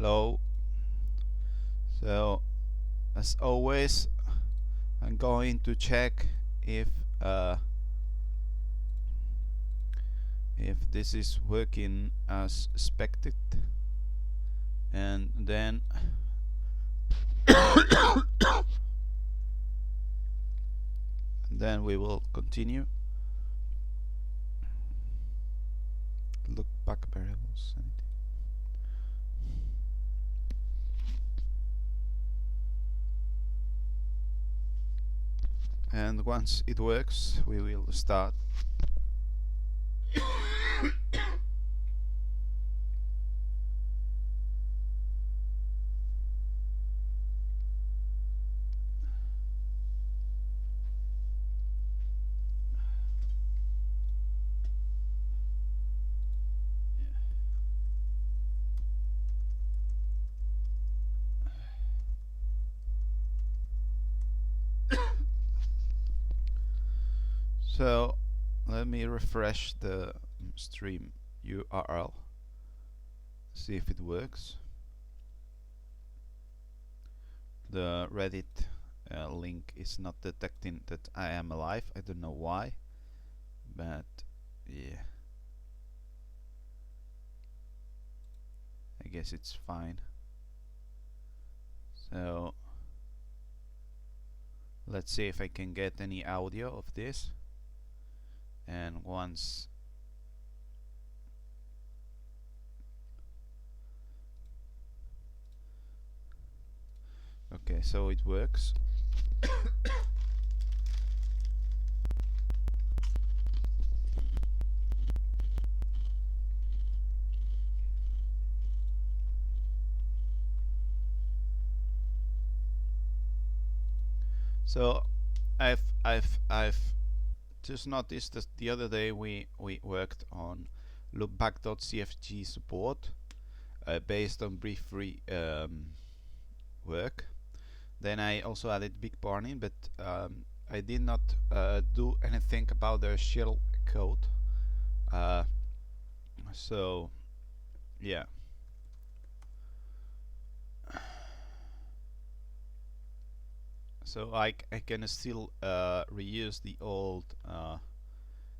Hello. So as always, I'm going to check if this is working as expected, and then we will continue. Look back variables. And once it works, we will start. So let me refresh the stream URL, see if it works. The Reddit link is not detecting that I am alive. I don't know why, but yeah, I guess it's fine. So let's see if I can get any audio of this, and once okay, so it works. So I've just noticed that the other day we worked on loopback.cfg support based on brief free work. Then I also added big warning, but I did not do anything about the shell code. So yeah. So I can still reuse the old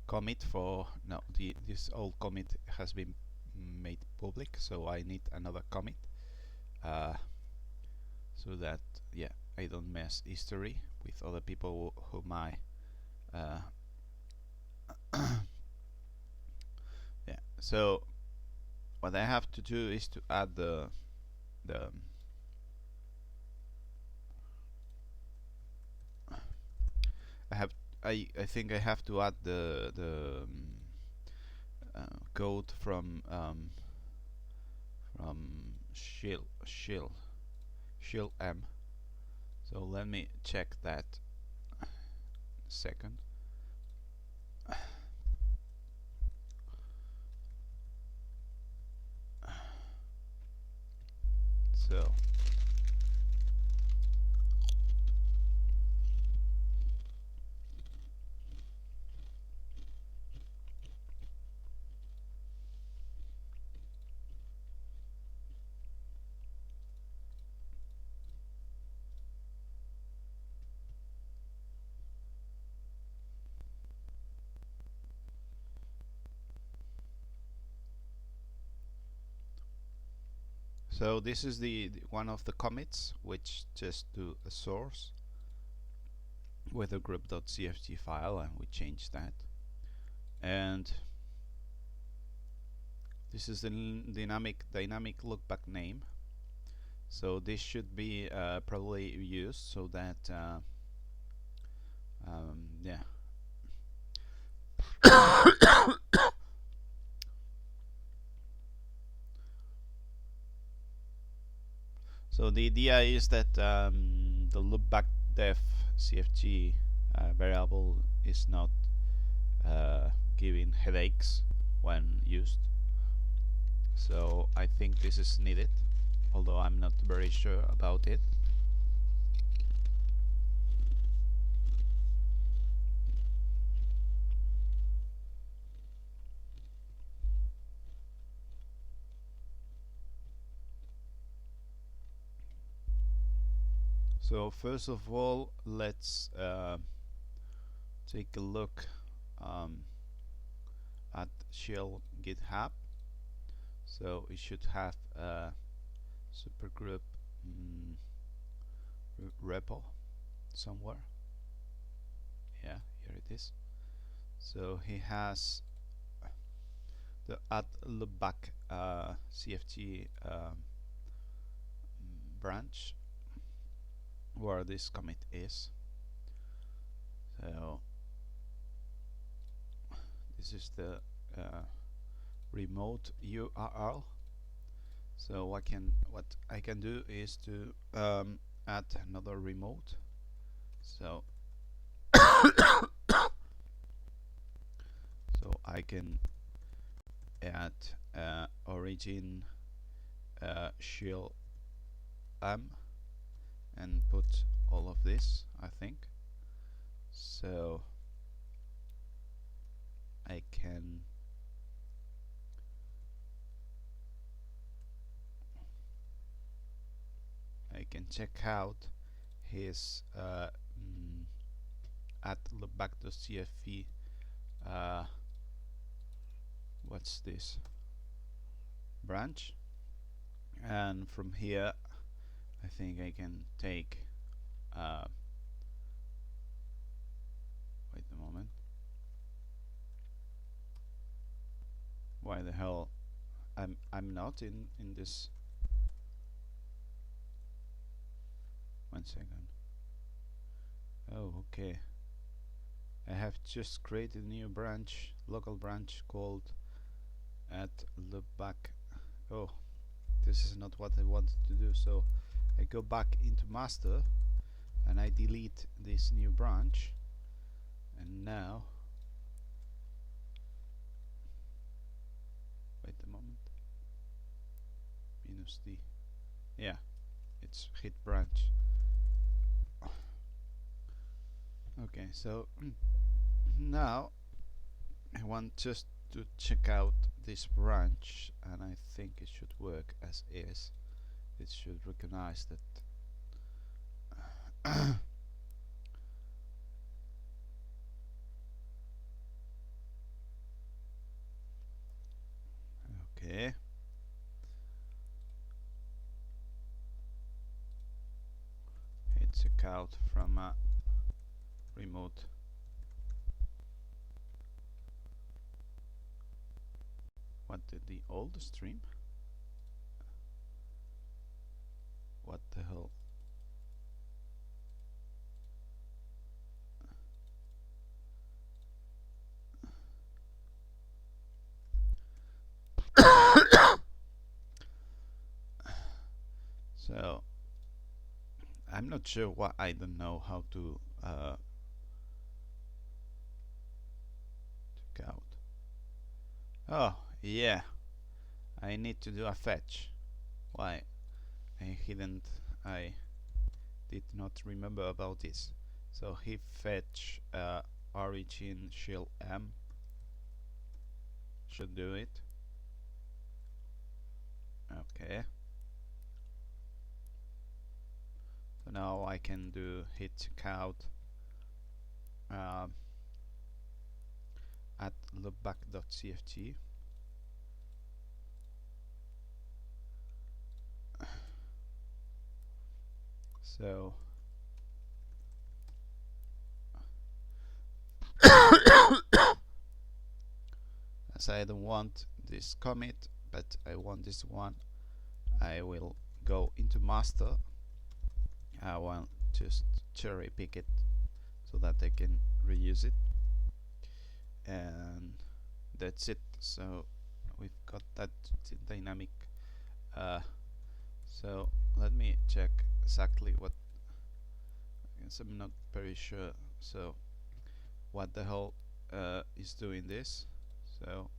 commit for no. This old commit has been made public, so I need another commit so that yeah, I don't mess history with other people whom I yeah. So what I have to do is to add the I think I have to add the code from shell m. So let me check that second. So this is the one of the commits which just do a source with a grub.cfg file, and we change that. And this is the dynamic lookback name. So this should be probably used so that yeah. So the idea is that the loopback def cfg variable is not giving headaches when used. So I think this is needed, although I'm not very sure about it. So first of all, let's take a look at shell GitHub. So it should have a supergroup repo somewhere. Yeah, here it is. So he has the @loopback CFG branch where this commit is. So this is the remote URL. So what I can do is to add another remote. So I can add origin shell and put all of this, I think. So I can check out his at loopback.cfv what's this branch, and from here I think I can take wait a moment, why the hell I'm not in this. One second. Oh, okay. I have just created a new branch, local branch called at loopback. Oh, this is not what I wanted to do. So I go back into master and I delete this new branch, and now wait a moment, -d, yeah, it's hit branch. Okay, so now I want just to check out this branch, and I think it should work as is. It should recognize that okay. Hit check out from a remote. What did the old stream? What the hell? So I'm not sure why I don't know how to check out. Oh yeah, I need to do a fetch. Why? I did not remember about this. So he fetch origin shell should do it. Okay. So now I can do hit checkout at loopback.cfg. So as I don't want this commit, but I want this one, I will go into master. I will just cherry pick it so that I can reuse it, and that's it. So we've got that dynamic. So let me check exactly what, because I'm not very sure. So what the hell is doing this? So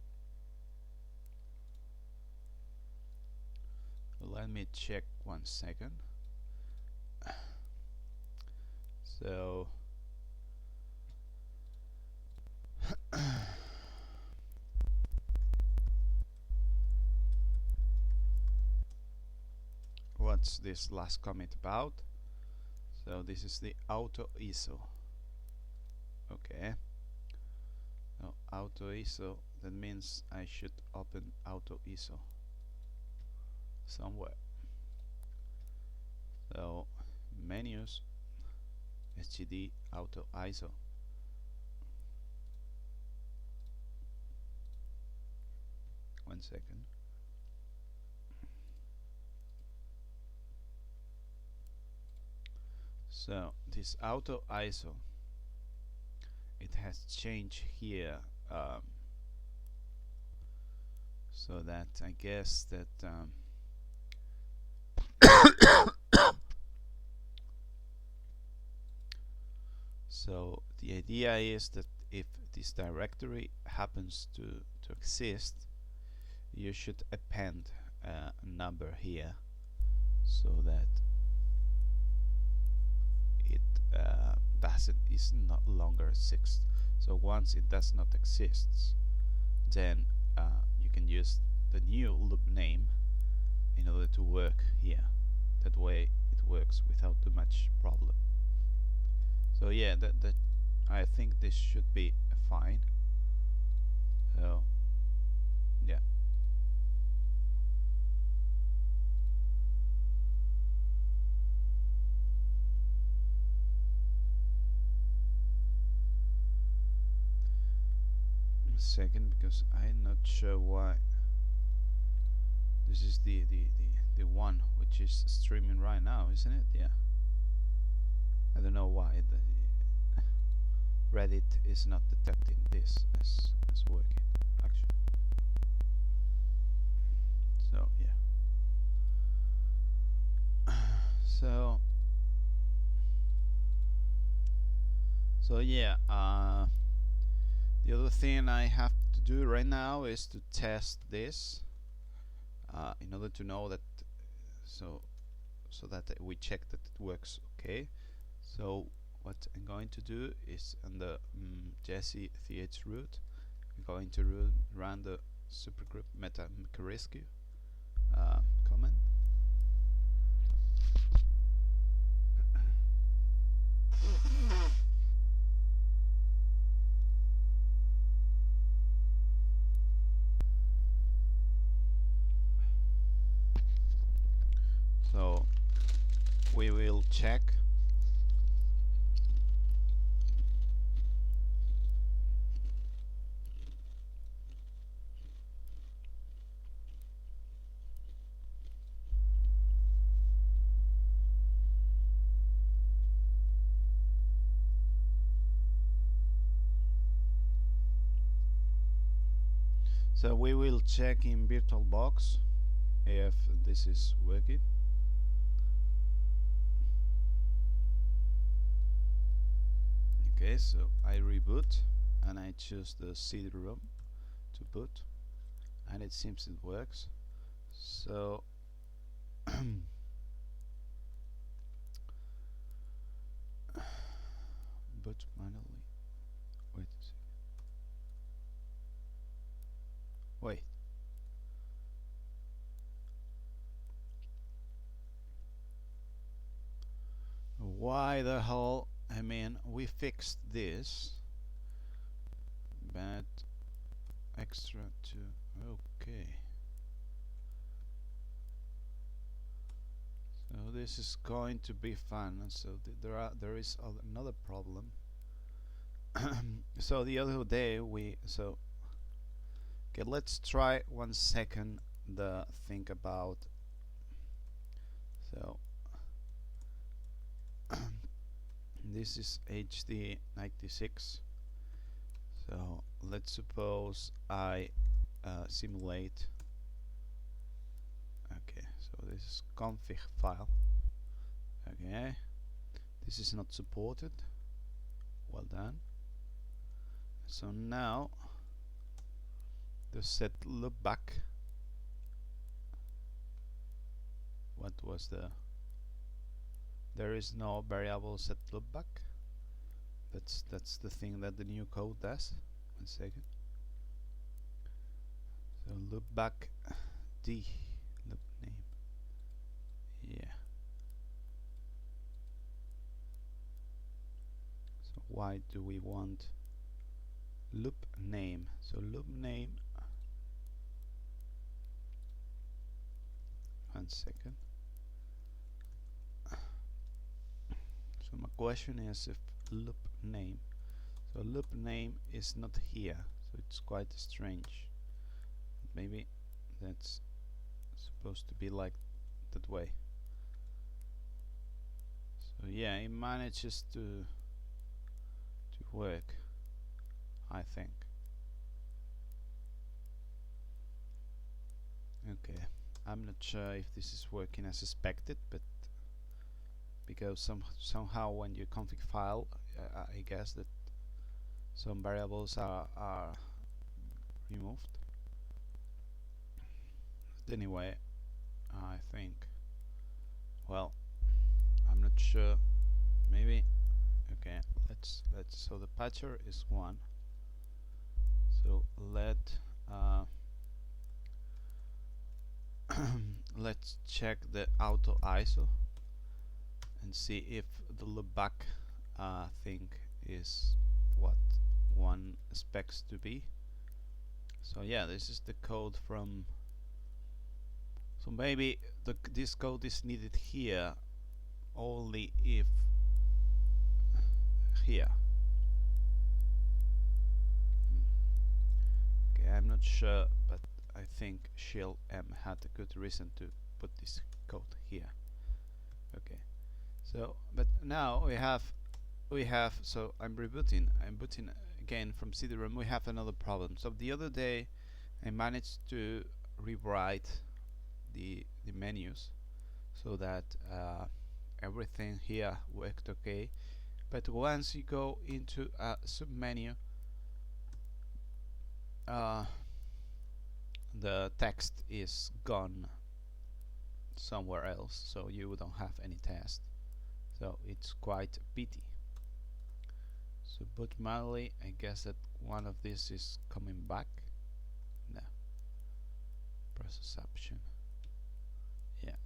let me check 1 second. So what's this last comment about? So this is the auto ISO. Okay. Now auto ISO, that means I should open auto ISO somewhere. So menus, SGD, auto ISO. One second. So this auto ISO, it has changed here, so that I guess that so the idea is that if this directory happens to exist, you should append a number here so that it is not longer 6. So once it does not exist, then you can use the new loop name in order to work here. That way it works without too much problem. So yeah, that I think this should be fine. So yeah. A second, because I'm not sure why. This is the one which is streaming right now, isn't it? Yeah. I don't know why Reddit is not detecting this as working, actually. So yeah. So yeah. The other thing I have to do right now is to test this in order to know that, so that we check that it works okay. So what I'm going to do is on the Jesse th root, I'm going to run the supergroup meta rescue command. So we will check in VirtualBox if this is working. Okay, so I reboot and I choose the CD-ROM to boot, and it seems it works. So boot manually. Wait a second. Wait. Why the hell? I mean, we fixed this, but extra to okay. So this is going to be fun. So there is another problem. So the other day okay, let's try 1 second the thing about, so this is HD 96. So let's suppose I simulate. Okay, so this is config file. Okay, this is not supported. Well done. So now the set loopback. What was there is no variable set loopback. That's the thing that the new code does. 1 second. So loopback D loop name. Yeah. why do we want loop name? So loop name, 1 second. So my question is if loop name, so loop name is not here, so it's quite strange. Maybe that's supposed to be like that way. So yeah, it manages to work, I think. Okay, I'm not sure if this is working as expected, but because somehow when you config file, I guess that some variables are removed. But anyway, I think, well, I'm not sure. Maybe. Okay, let's so the patcher is 1. So let's check the auto ISO and see if the loopback thing is what one expects to be. So yeah, this is the code from. So maybe this code is needed here only if here. Okay, I'm not sure, but I think shell m had a good reason to put this code here. Okay, so but now we have so I'm booting again from CD-ROM. We have another problem. So the other day I managed to rewrite the menus so that everything here worked okay, but once you go into a submenu, the text is gone somewhere else, so you don't have any test. So it's quite a pity. So boot manually, I guess that one of these is coming back. No. Process option. Yeah.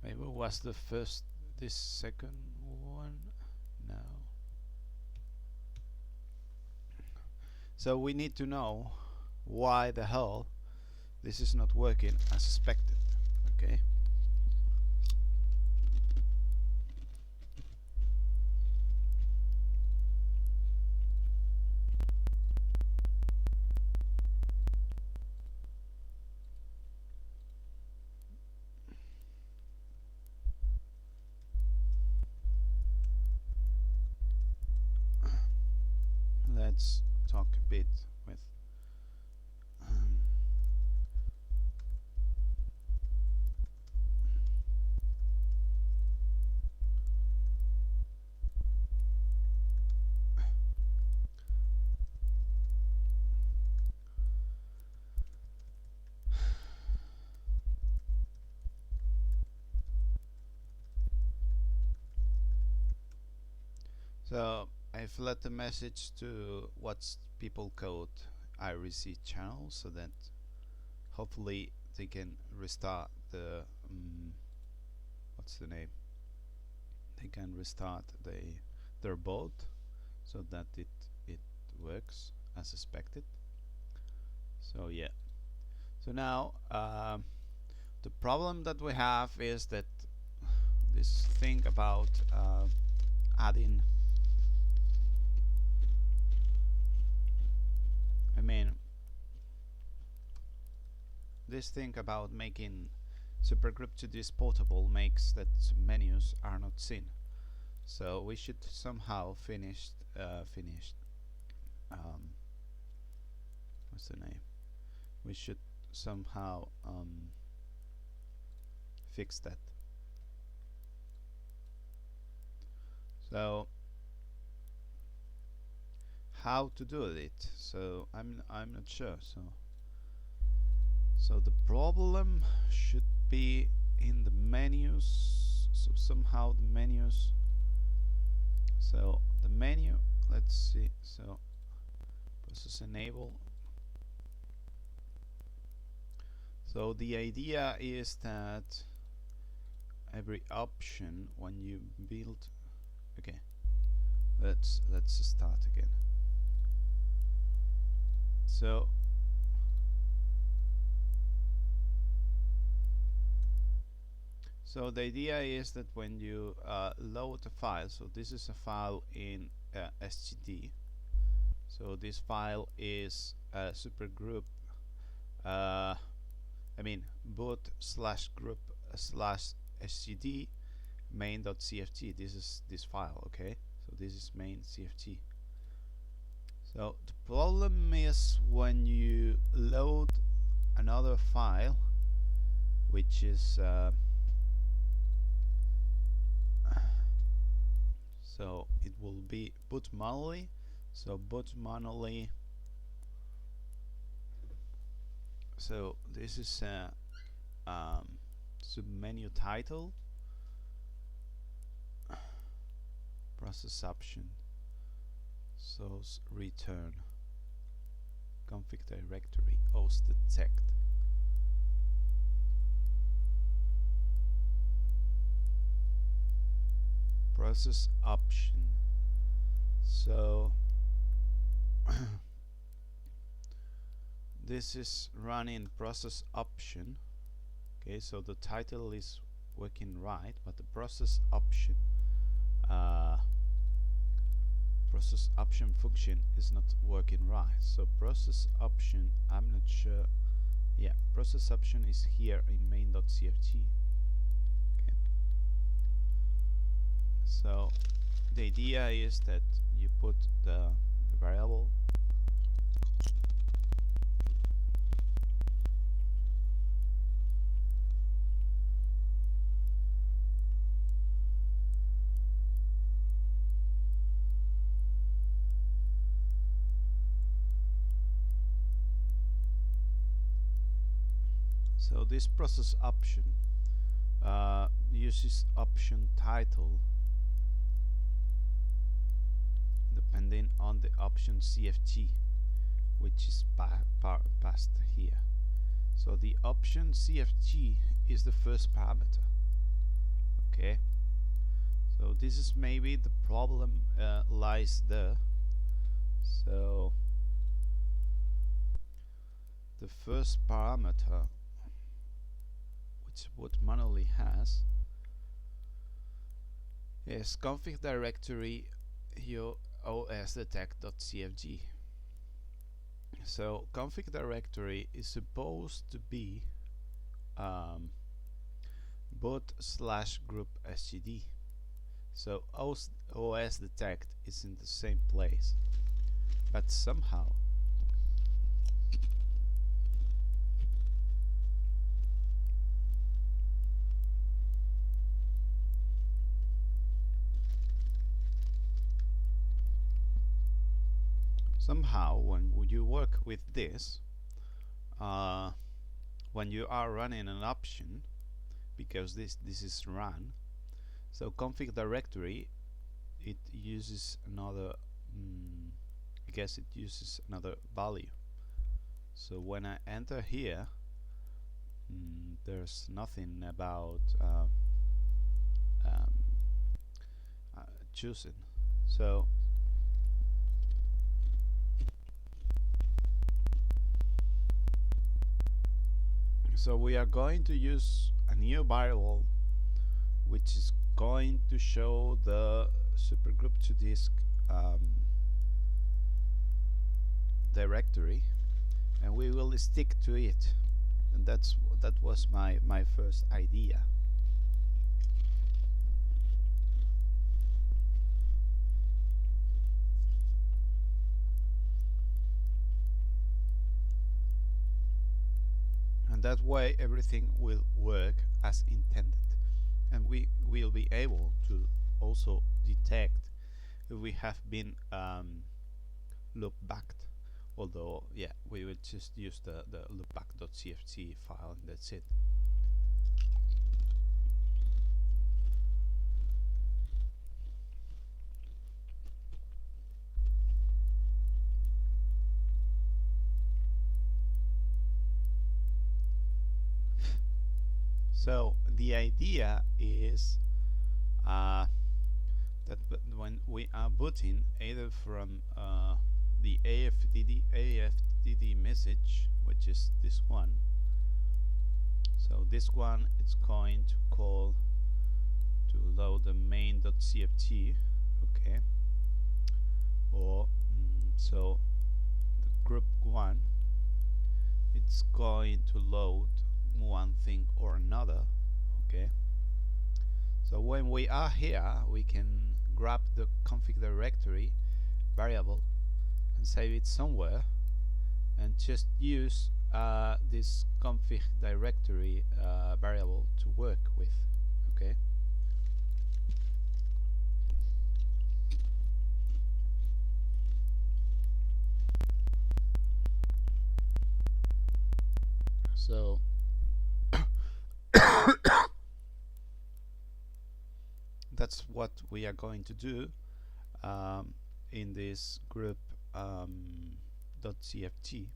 Maybe it was this second one. No. So we need to know why the hell this is not working as expected. Okay. Let's talk a bit with so I've let the message to what's people code IRC channel so that hopefully they can restart the what's the name? They can restart their boat so that it works as expected. So yeah. So now the problem that we have is that this thing about adding. I mean, this thing about making supergroup to this portable makes that menus are not seen. So we should somehow finish what's the name? We should somehow fix that. So how to do it? So I'm not sure. So the problem should be in the menus. So somehow the menus. So the menu. Let's see. So process enable. So the idea is that every option when you build. Okay. let's start again. So the idea is that when you load a file, so this is a file in SGD. So this file is supergroup. I mean boot slash group slash SGD main.cft. This is this file, okay? So this is main CFG. So the problem is when you load another file, which is so it will be boot manually. So boot manually. So this is submenu title, process option, source return, config directory, host detect. Process option. So this is running process option. Okay, so the title is working right, but the process option function is not working right. So process option, I'm not sure. Yeah, process option is here in main.cft. Okay. So the idea is that you put the variable so this process option uses option title depending on the option CFG, which is passed here. So the option CFG is the first parameter. Okay, so this is maybe the problem lies there. So the first parameter, which boot manually has, is config directory your osdetect.cfg. So config directory is supposed to be boot slash group SGD. So OS detect is in the same place, but somehow when you work with this, when you are running an option, because this is run, so config directory, it uses another I guess it uses another value. So when I enter here, there's nothing about choosing. So we are going to use a new variable which is going to show the supergroup2 disk directory, and we will stick to it, and that was my first idea. And that way everything will work as intended, and we will be able to also detect if we have been loopbacked. Although, yeah, we will just use the loopback.cft file, and that's it. So the idea is that when we are booting either from the AFDD message, which is this one, so this one it's going to call to load the main.cft, okay, or so the group 1 it's going to load one thing or another, okay. So when we are here, we can grab the config directory variable and save it somewhere and just use this config directory variable to work with, okay. So that's what we are going to do in this group .cft,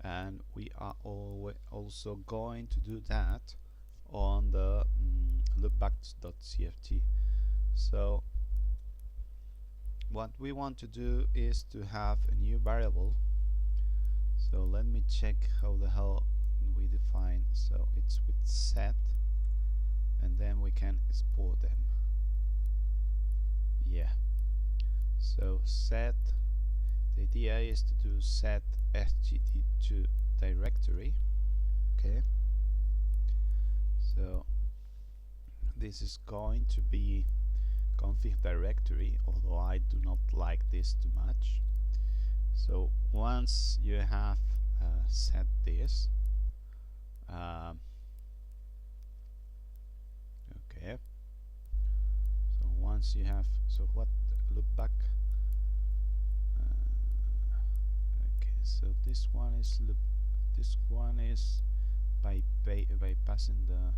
and we are also going to do that on the loopback.cft. So what we want to do is to have a new variable. So let me check how the hell we define. So it's with set, and then we can export them. Yeah. So set, the idea is to do set sgd2 directory, okay. So this is going to be config directory, although I do not like this too much. So once you have set this, okay. So once you have, so what, look back. Okay, so this one is by passing the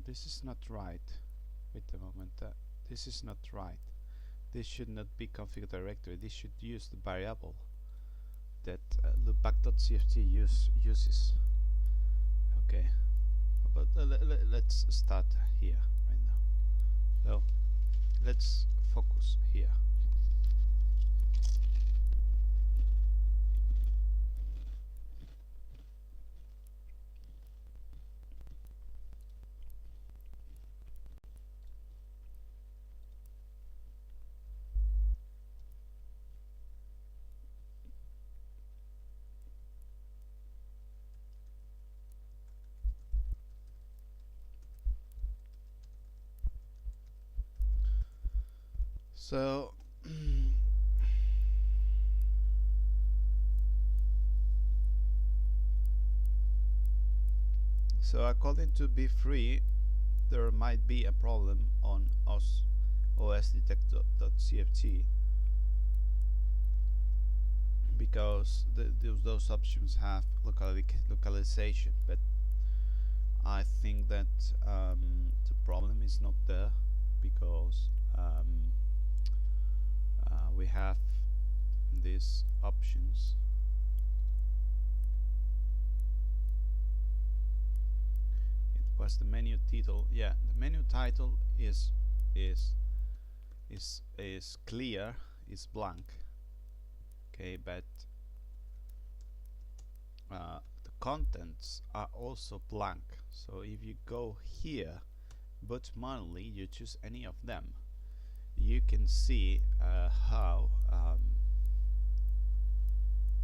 this is not right. Wait a moment, this is not right. This should not be config directory. This should use the variable that loopback.cft uses. Okay, but let's start here right now. So let's focus here. So so according to B3, there might be a problem on osdetect.cft because those options have localization, but I think that the problem is not there because we have these options. It was the menu title. Yeah, the menu title is clear, is blank. Okay, but the contents are also blank. So if you go here, but manually you choose any of them, you can see how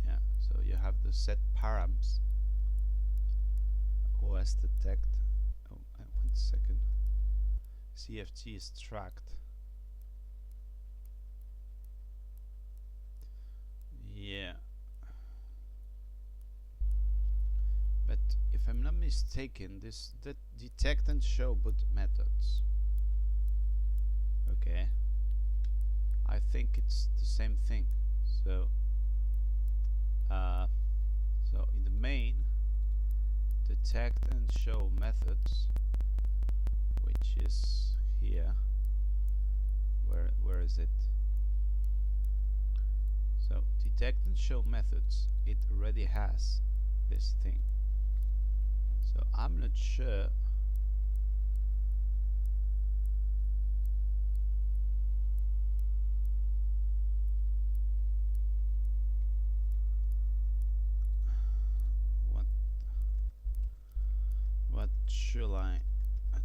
yeah, so you have the set params, OS detect, oh, 1 second, CFG extract, yeah, but if I'm not mistaken, that detect and show boot methods, okay, I think it's the same thing. So so in the main, detect and show methods, which is here, where is it? So detect and show methods, it already has this thing. So I'm not sure what should I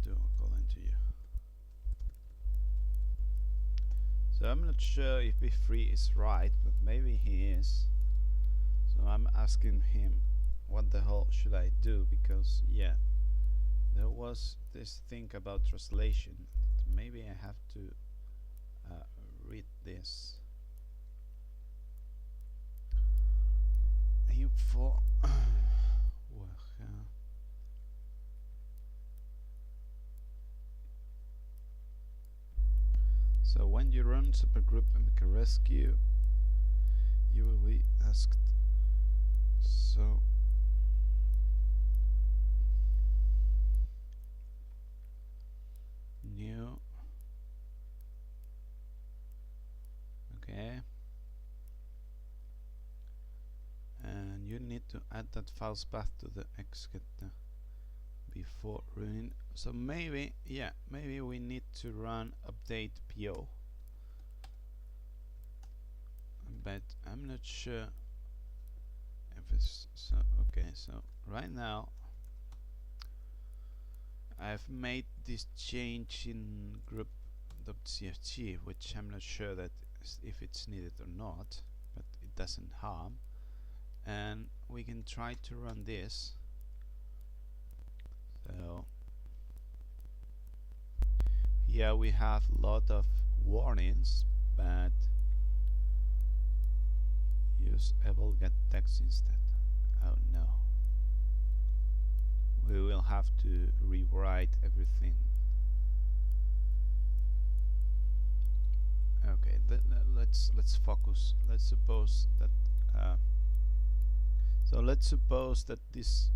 do according to you. So I'm not sure if B3 is right, but maybe he is. So I'm asking him what the hell should I do, because yeah, there was this thing about translation. Maybe I have to read this. For so when you run supergroup and make a rescue, you will be asked. So new, okay, and you need to add that files path to the execute before running. So maybe, yeah, maybe we need to run update PO, but I'm not sure if it's so. Okay, so right now I've made this change in Grub2, which I'm not sure that if it's needed or not, but it doesn't harm. And we can try to run this. So here we have a lot of warnings, but use able get text instead. Oh no. We will have to rewrite everything. Okay, let's focus. Let's suppose that so let's suppose that this,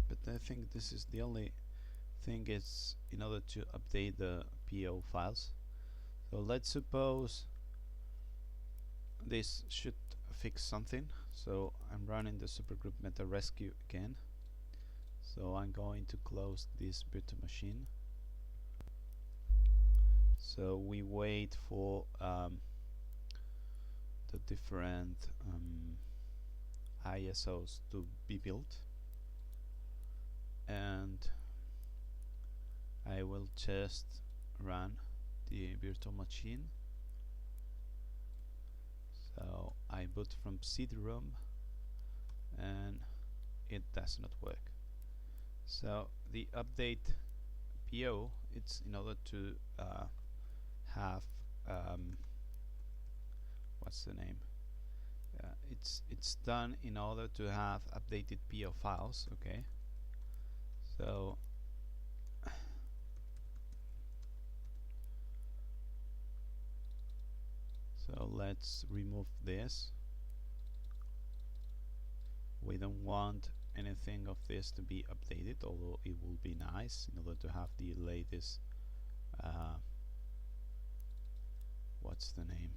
but I think this is the only thing is in order to update the PO files. So let's suppose this should fix something. So I'm running the supergroup meta rescue again. So I'm going to close this virtual machine. So we wait for the different ISOs to be built, and I will just run the virtual machine. So I boot from CD-ROM and it does not work. So the update PO, it's in order to have what's the name? It's done in order to have updated PO files. Okay. So let's remove this. We don't want anything of this to be updated, although it will be nice in order to have the latest what's the name?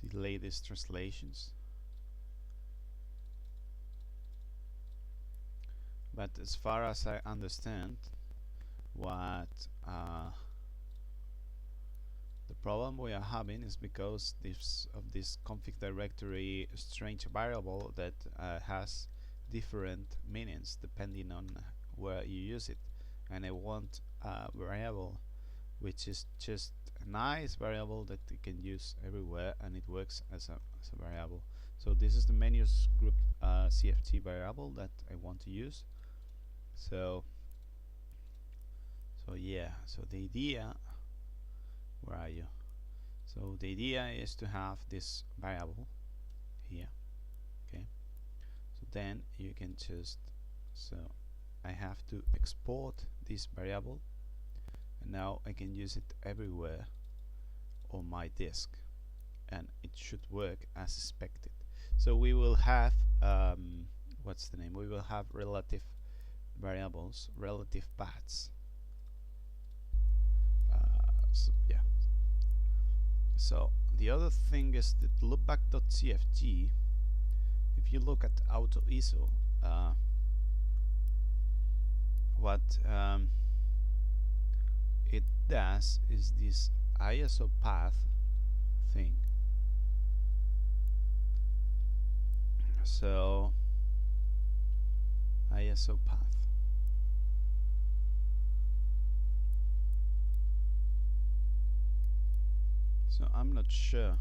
The latest translations. But as far as I understand, what the problem we are having is because of this config directory strange variable that has different meanings depending on where you use it, and I want a variable which is just a nice variable that you can use everywhere and it works as a variable. So this is the menus group CFT variable that I want to use. So yeah, so the idea, where are you? So the idea is to have this variable here. Okay, so then you can just, so I have to export this variable, and now I can use it everywhere on my disk, and it should work as expected. So we will have what's the name? We will have relative variables, relative paths. So yeah. So the other thing is that loopback.cfg, if you look at auto ISO, what it does is this ISO path thing. So ISO path. So I'm not sure.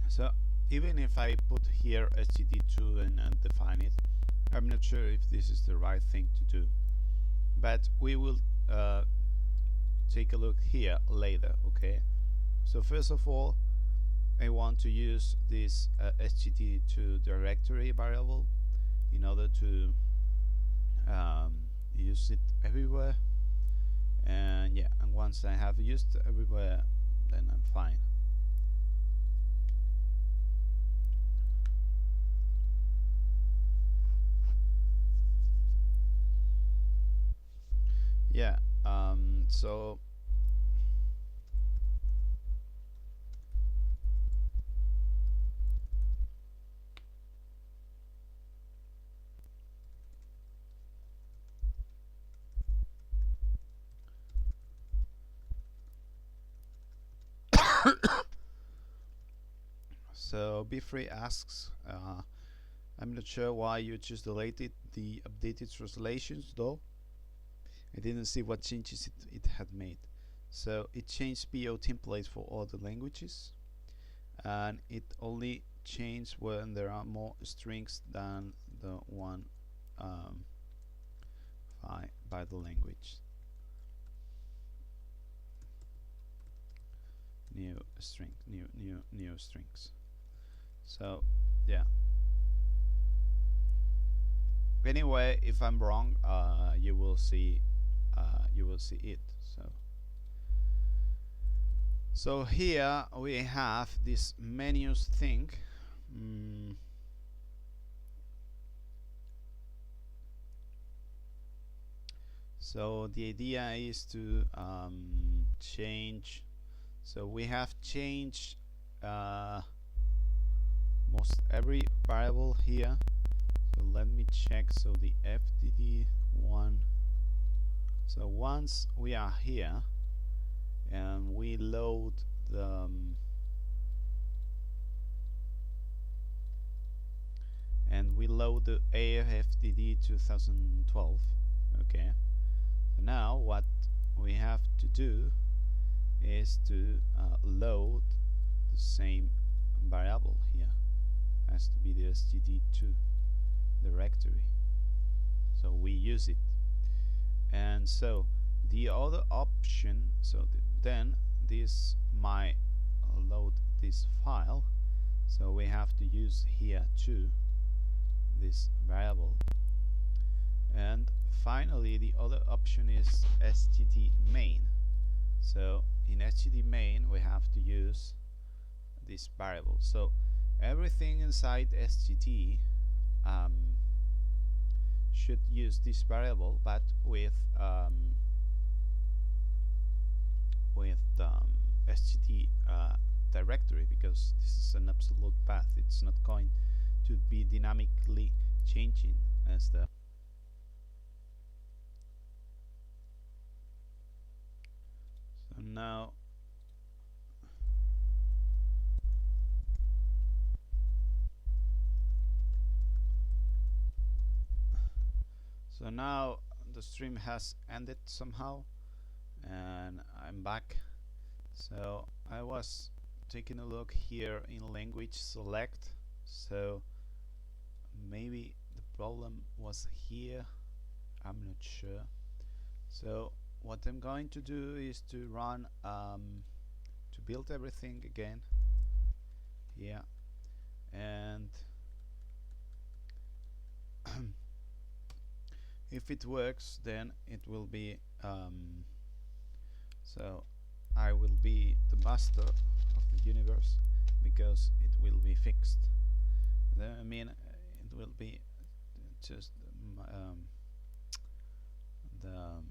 So even if I put here SGD2 and define it, I'm not sure if this is the right thing to do. But we will take a look here later, okay? So first of all, I want to use this SGD2 directory variable in order to use it everywhere. And yeah, and once I have used everywhere, then I'm fine. Yeah, so so B3 asks, I'm not sure why you just deleted the updated translations though. I didn't see what changes it had made. So it changed PO template for all the languages, and it only changed when there are more strings than the one by the language. New strings. So yeah. Anyway, if I'm wrong, you will see it. So here we have this menus thing. So the idea is to change. So we have changed most every variable here. So let me check. So the FDD one. So once we are here and we load the AFFDD 2012. Okay. So now what we have to do is to load the same variable here. Has to be the SGD2 directory. So we use it. And so the other option, so then this might load this file. So we have to use here too this variable. And finally the other option is std main. So in std main we have to use this variable. So everything inside std should use this variable, but with std directory, because this is an absolute path. It's not going to be dynamically changing as the now the stream has ended somehow and I'm back. So I was taking a look here in language select, so maybe the problem was here, I'm not sure. So what I'm going to do is to run to build everything again here, and If it works, then it will be so I will be the master of the universe because it will be fixed. I mean, it will be just the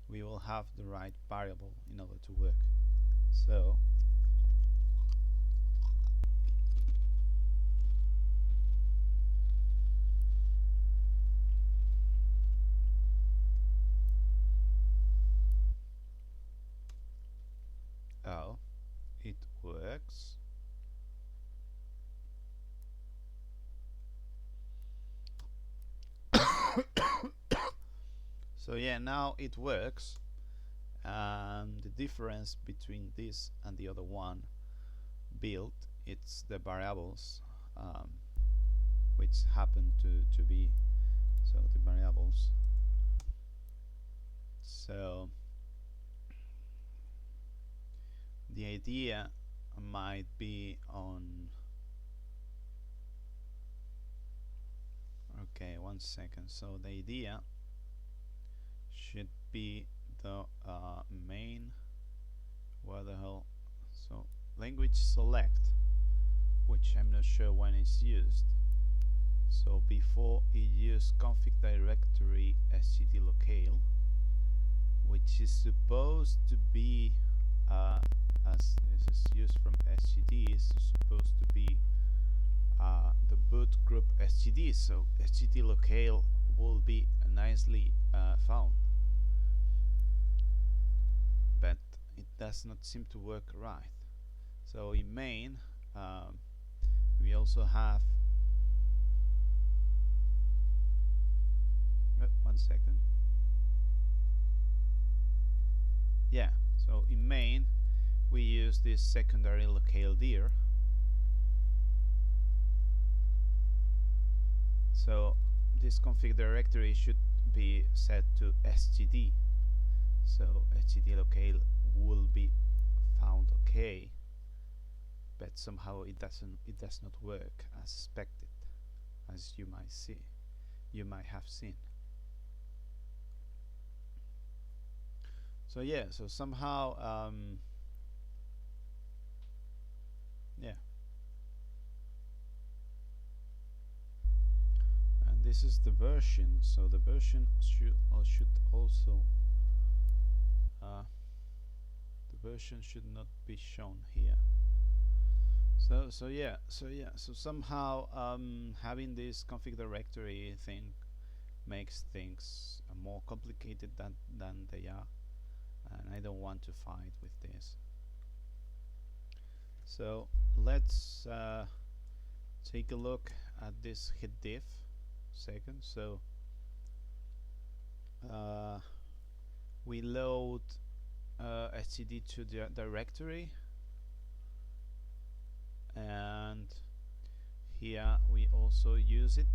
we will have the right variable in order to work. So oh, it works. So yeah, now it works. The difference between this and the other one built, it's the variables which happen to be, so the variables. So the idea might be on, okay, 1 second. So the idea should be the main, where the hell, so language select, which I'm not sure when it's used. So before it used config directory std locale, which is supposed to be as this is used from std, is supposed to be the boot group std, so std locale will be nicely found, but it does not seem to work right. So in main we also have 1 second. Yeah, so in main we use this secondary locale dir. So this config directory should be set to std, so std locale will be found okay, but somehow it does not work as expected, as you might have seen. So yeah, so somehow yeah, and this is the version, so the version should also the version should not be shown here. So somehow having this config directory thing makes things more complicated than they are, and I don't want to fight with this. So let's take a look at this hit diff second. So we load std to the directory, and here we also use it,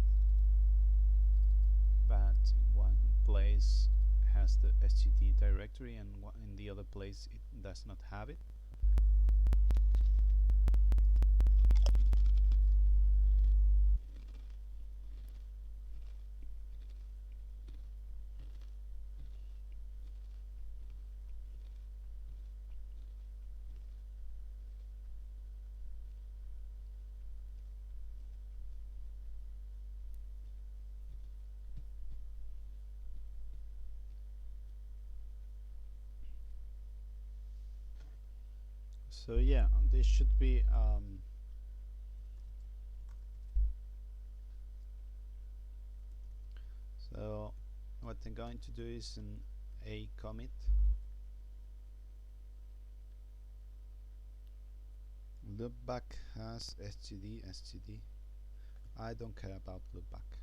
but in one place has the std directory and in the other place it does not have it. So yeah, this should be so what I'm going to do is an a commit loopback has std. I don't care about loopback.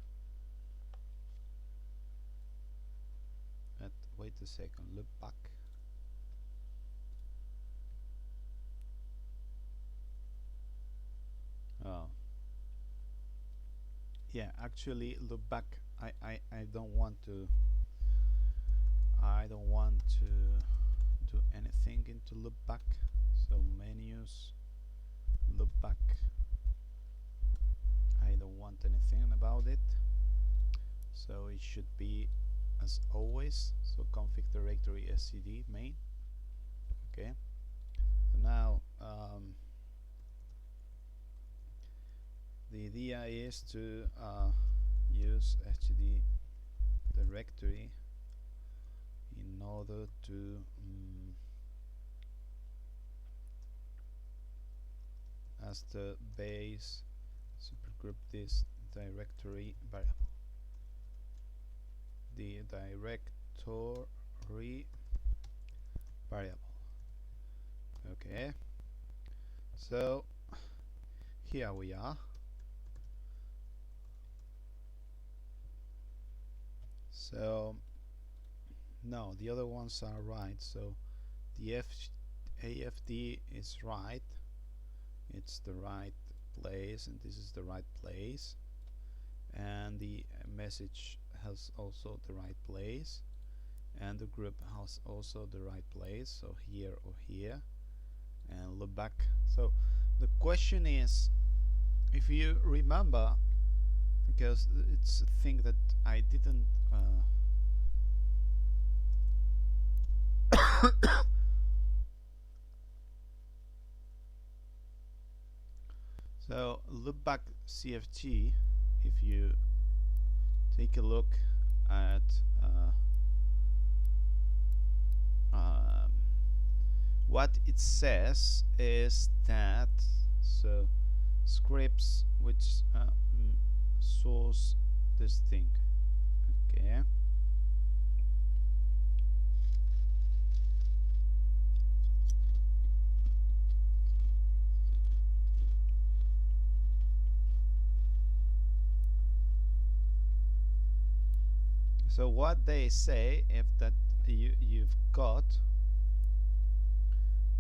But wait a second, loopback. Oh. Yeah, actually loopback I don't want to do anything into loopback. So menus, loopback, I don't want anything about it. So it should be as always, so config directory scd main. Okay, so now the idea is to use std directory in order to as the base supergroup this directory variable. The directory variable. Okay, so here we are. So no, the other ones are right. So the AFD is right. It's the right place, and this is the right place. And the message has also the right place, and the group has also the right place. So here or here, and look back. So the question is, if you remember, because it's a thing that I didn't so loopback CFG, if you take a look at what it says is that so scripts which source this thing. Okay, so what they say, if that you've got,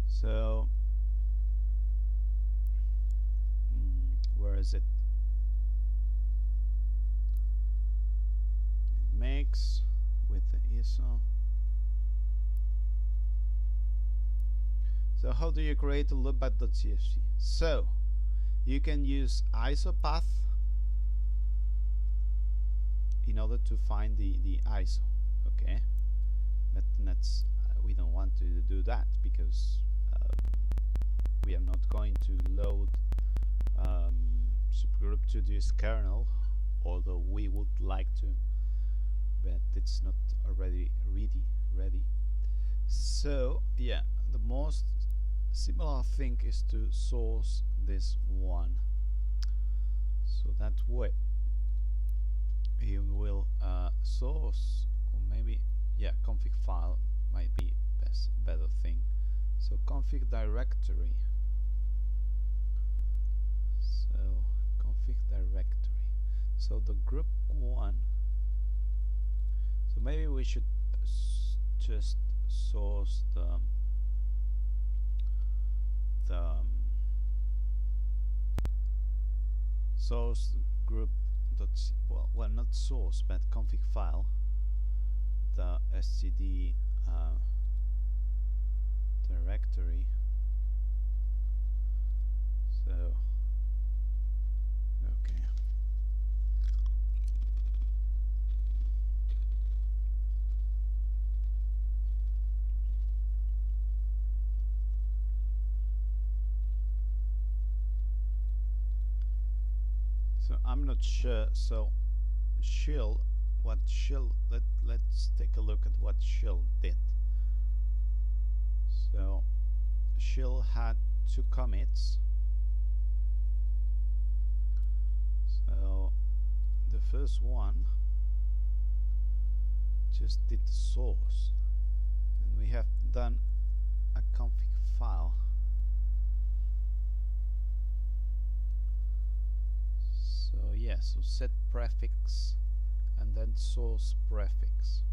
so where is it? It makes with the ISO. So how do you create a loopback.cfg? So you can use ISO path in order to find the ISO. Okay, but that's we don't want to do that, because we are not going to load supergroup to this kernel, although we would like to, but it's not already ready. So yeah, the most similar thing is to source this one, so that way you will source, or maybe yeah, config file might be better thing. So config directory. So config directory. So the group one. So maybe we should just source the source group dot well not source but config file, the std directory. So okay, so I'm not sure. So shell, what shell, let's take a look at what shell did. So shell had 2 commits. So the first one just did the source, and we have done a config file. So yeah, so set prefix and then source prefix.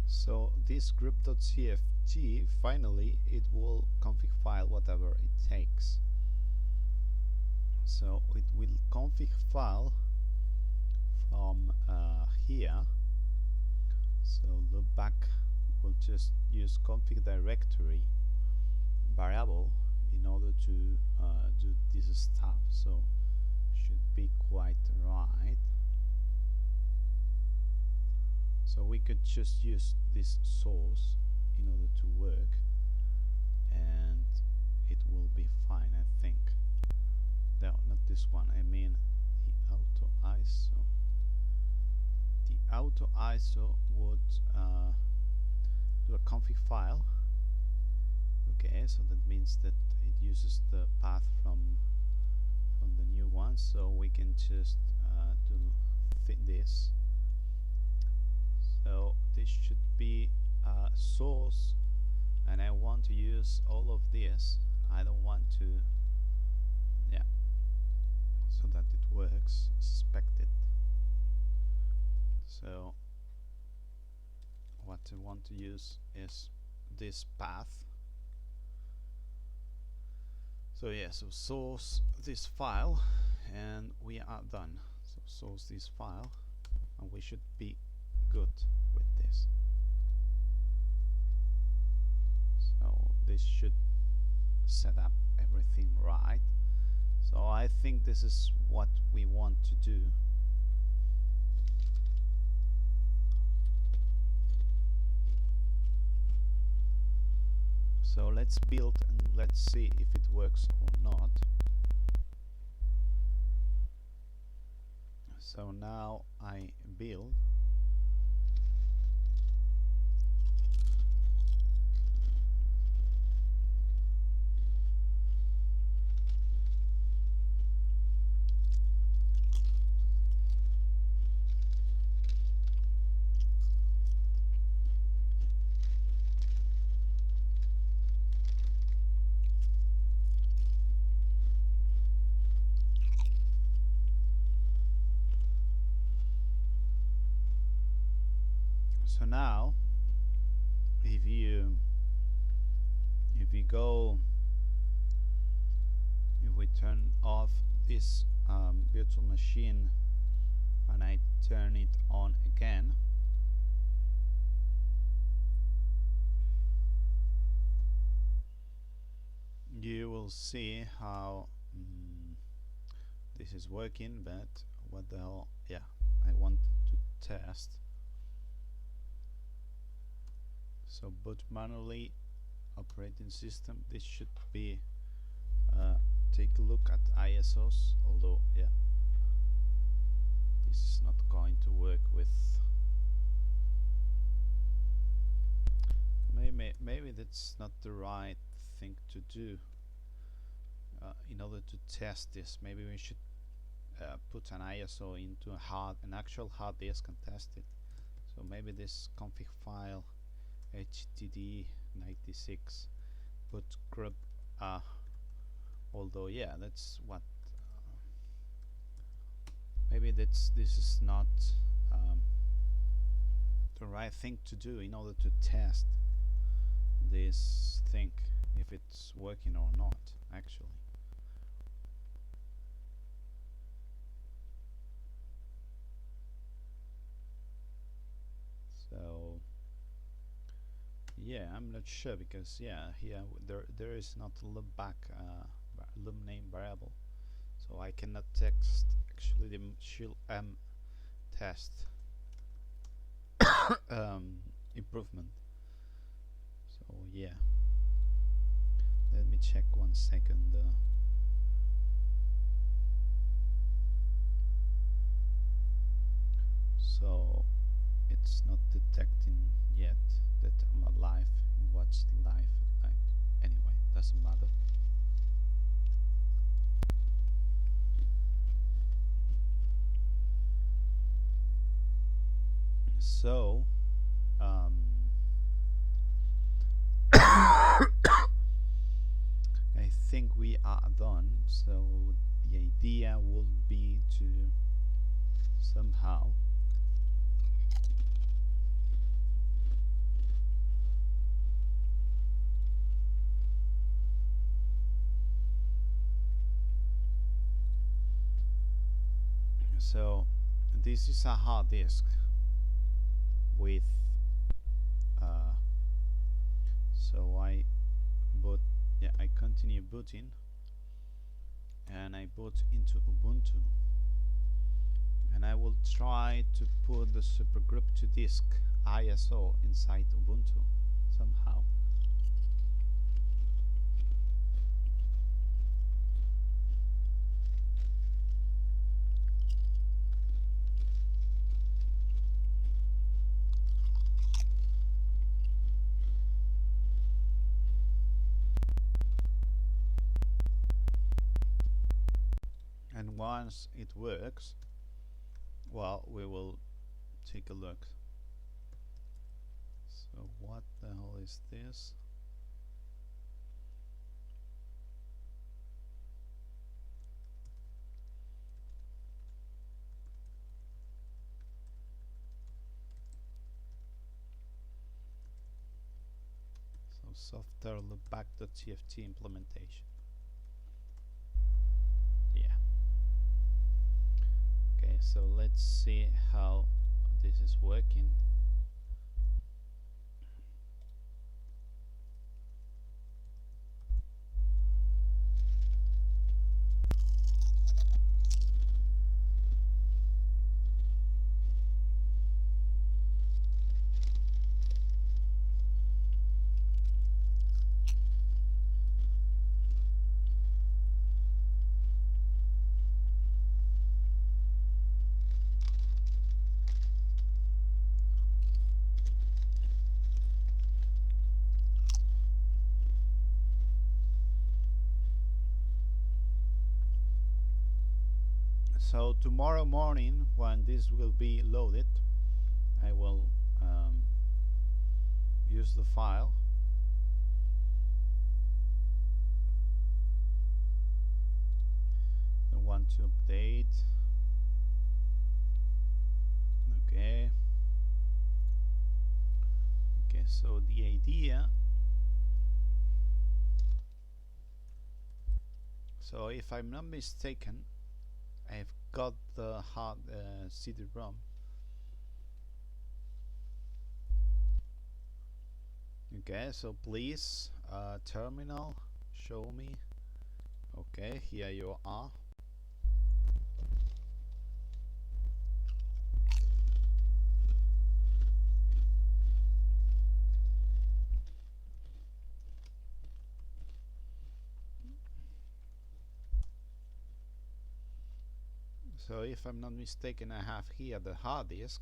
So this group.cfg, finally it will config file whatever it takes. So it will config file from here. So loopback will just use config directory variable in order to do this stuff, so should be quite right. So we could just use this source in order to work, and it will be fine, I think. No, not this one, I mean the auto ISO. The auto ISO would do a config file. Okay, so that means that it uses the path from the new one, so we can just do this. So this should be source, and I want to use all of this. I don't want to, yeah, so that it works as expected. So what I want to use is this path. So yeah, so source this file, and we are done. So source this file, and we should be good with this. So this should set up everything right. So I think this is what we want to do. So let's build and let's see if it works or not. So now I build. So now, if we turn off this virtual machine and I turn it on again, you will see how this is working. But what the hell? Yeah, I want to test. So boot manually, operating system. This should be take a look at ISOs, although yeah, this is not going to work with. Maybe that's not the right thing to do. In order to test this, maybe we should put an ISO into an actual hard disk and test it. So maybe this config file HTTD96 put grub, although yeah, that's what maybe this is not the right thing to do in order to test this thing, if it's working or not actually. So yeah, I'm not sure, because yeah, here there is not a loopback loop name variable, so I cannot text actually the shell test improvement. So yeah, let me check 1 second. So it's not detecting yet that I'm alive. What's live? Anyway, doesn't matter. So I think we are done. So the idea would be to somehow this is a hard disk with so I continue booting, and I boot into Ubuntu, and I will try to put the supergroup2 disk ISO inside Ubuntu somehow. And once it works, well, we will take a look. So what the hell is this? So software loopback.tft implementation. Yeah. Okay, so let's see how this is working. So tomorrow morning, when this will be loaded, I will use the file. I want to update. Okay. Okay, so the idea. So if I'm not mistaken, I've got the hard CD-ROM. Okay, so please, terminal, show me. Okay, here you are. So if I'm not mistaken, I have here the hard disk,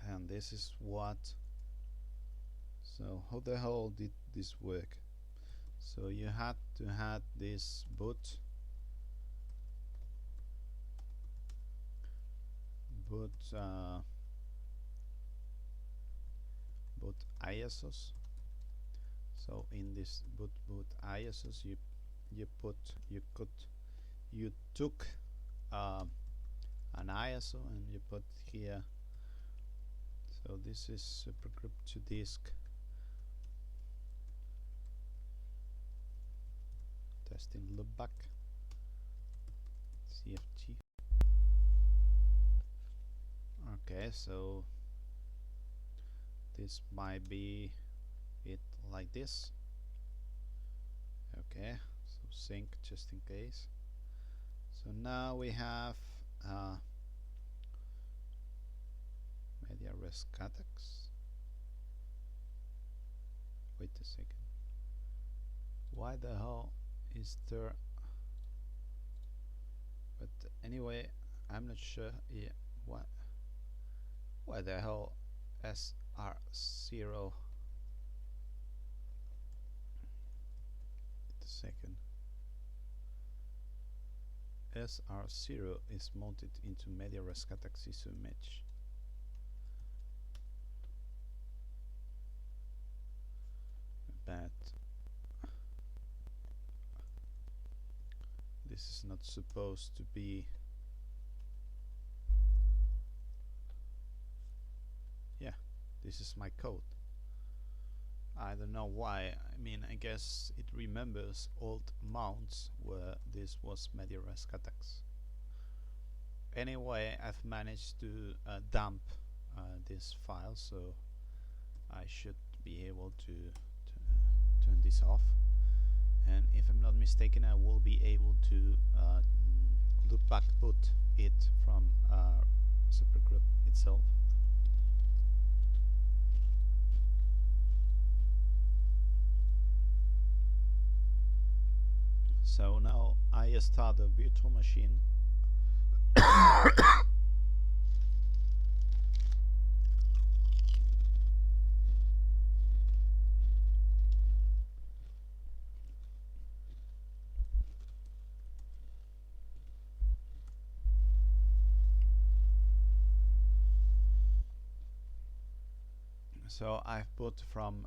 and this is what. So how the hell did this work? So you had to have this boot ISOs. So in this boot ISOs, you took an ISO and you put here. So this is supergroup2 disk testing loopback CFG. Okay, so this might be it like this. Okay, so sync just in case. So now we have media rescatux. Wait a second. Why the hell is there? But anyway, I'm not sure. Yeah, what? Why the hell SR0? Wait a second. SR0 is mounted into media rescatux image. But this is not supposed to be. Yeah, this is my code. I don't know why. I mean, I guess it remembers old mounts where this was media rescatux. anyway, I've managed to dump this file, so I should be able to turn this off. And if I'm not mistaken, I will be able to loop back boot it from supergroup itself. So now I start the virtual machine. So I've boot from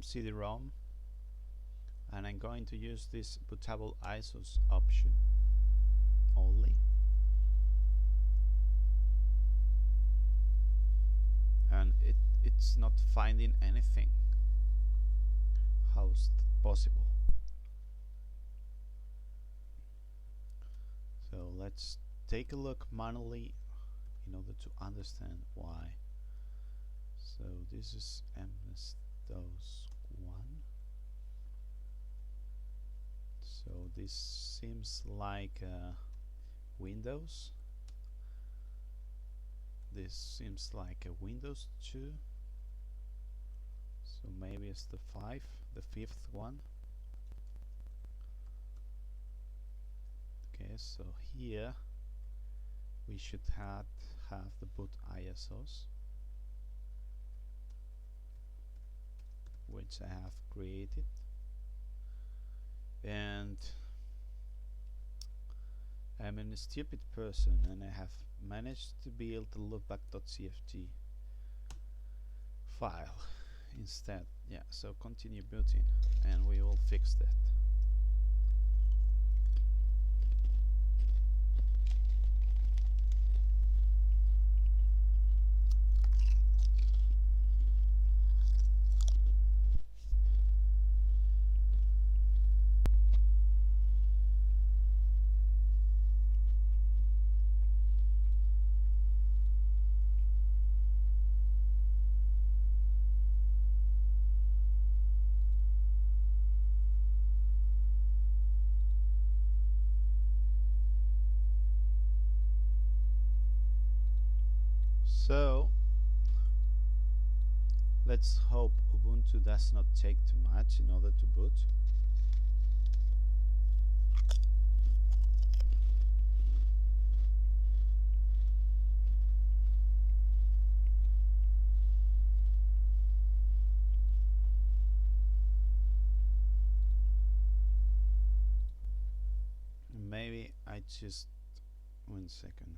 CD-ROM, and I'm going to use this bootable ISOs option only. And it's not finding anything. How's that possible? So let's take a look manually in order to understand why. So this is MS-DOS 1. So this seems like Windows. This seems like a Windows 2. So maybe it's the 5th one. Okay, so here we should have the boot ISOs, which I have created, and I'm a stupid person and I have managed to build the loopback.cfg file instead. Yeah, so continue booting and we will fix that. So let's hope Ubuntu does not take too much in order to boot. Maybe I just 1 second.